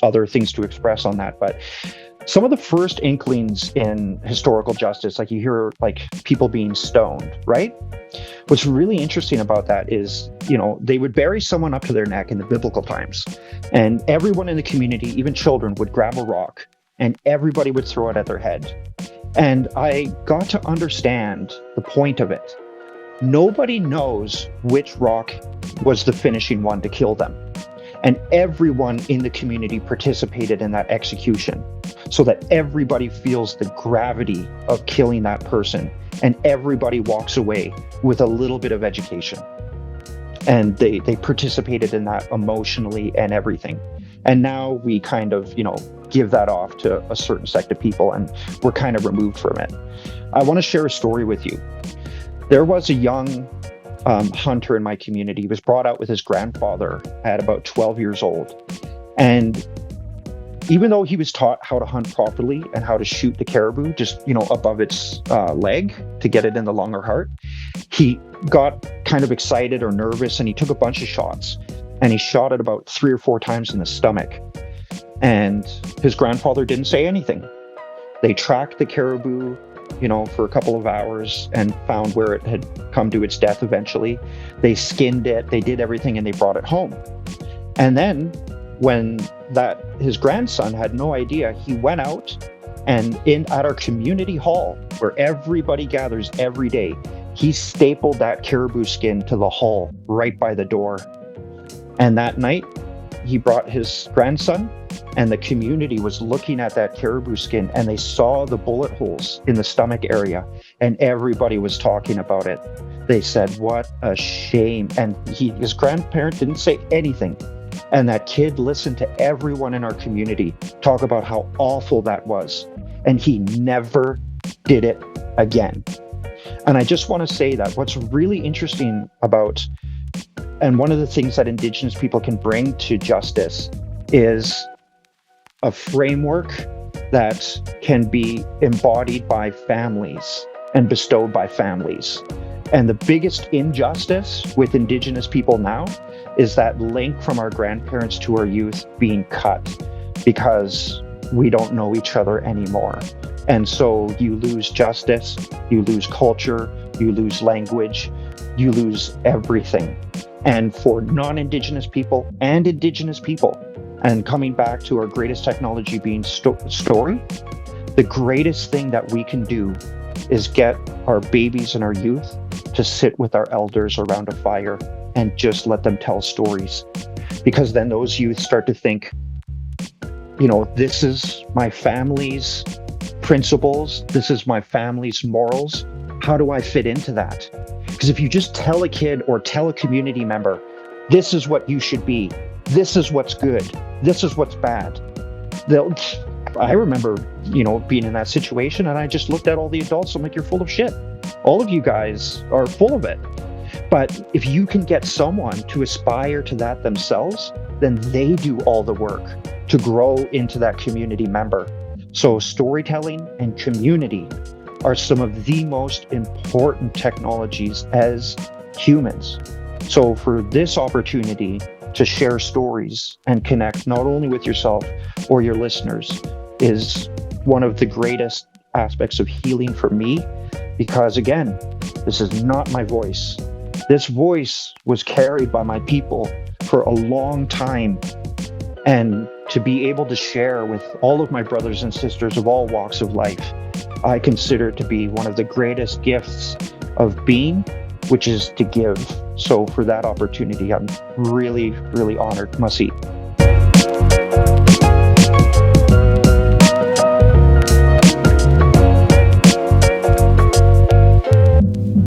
other things to express on that, but some of the first inklings in historical justice, like you hear like people being stoned, right? What's really interesting about that is, they would bury someone up to their neck in the biblical times, and everyone in the community, even children, would grab a rock and everybody would throw it at their head. And I got to understand the point of it. Nobody knows which rock was the finishing one to kill them. And everyone in the community participated in that execution, so that everybody feels the gravity of killing that person, and everybody walks away with a little bit of education. And they participated in that emotionally and everything. And now we kind of, give that off to a certain sect of people, and we're kind of removed from it. I want to share a story with you. There was a young hunter in my community. He was brought out with his grandfather at about 12 years old. And even though he was taught how to hunt properly and how to shoot the caribou just, above its leg to get it in the lung or heart, he got kind of excited or nervous, and he took a bunch of shots, and he shot it about 3 or 4 times in the stomach. And his grandfather didn't say anything. They tracked the caribou, for a couple of hours, and found where it had come to its death eventually. They skinned it, they did everything, and they brought it home. And then when his grandson had no idea, he went out and at our community hall, where everybody gathers every day, he stapled that caribou skin to the hall right by the door. And that night, he brought his grandson, and the community was looking at that caribou skin, and they saw the bullet holes in the stomach area, and everybody was talking about it. They said, what a shame. And his grandparent didn't say anything. And that kid listened to everyone in our community talk about how awful that was. And he never did it again. And I just want to say that what's really interesting about, and one of the things that Indigenous people can bring to justice is a framework that can be embodied by families and bestowed by families. And the biggest injustice with Indigenous people now is that link from our grandparents to our youth being cut because we don't know each other anymore. And so you lose justice, you lose culture, you lose language, you lose everything. And for non-Indigenous people and Indigenous people, and coming back to our greatest technology being story, the greatest thing that we can do is get our babies and our youth to sit with our elders around a fire and just let them tell stories. Because then those youth start to think, you know, this is my family's principles, this is my family's morals. How do I fit into that? Because if you just tell a kid or tell a community member, this is what you should be, this is what's good, this is what's bad, I remember, being in that situation, and I just looked at all the adults. I'm like, you're full of shit. All of you guys are full of it. But if you can get someone to aspire to that themselves, then they do all the work to grow into that community member. So storytelling and community are some of the most important technologies as humans. So for this opportunity to share stories and connect not only with yourself or your listeners is one of the greatest aspects of healing for me, because again, this is not my voice. This voice was carried by my people for a long time. And to be able to share with all of my brothers and sisters of all walks of life, I consider it to be one of the greatest gifts of being, which is to give. So for that opportunity, I'm really, really honored, Masi.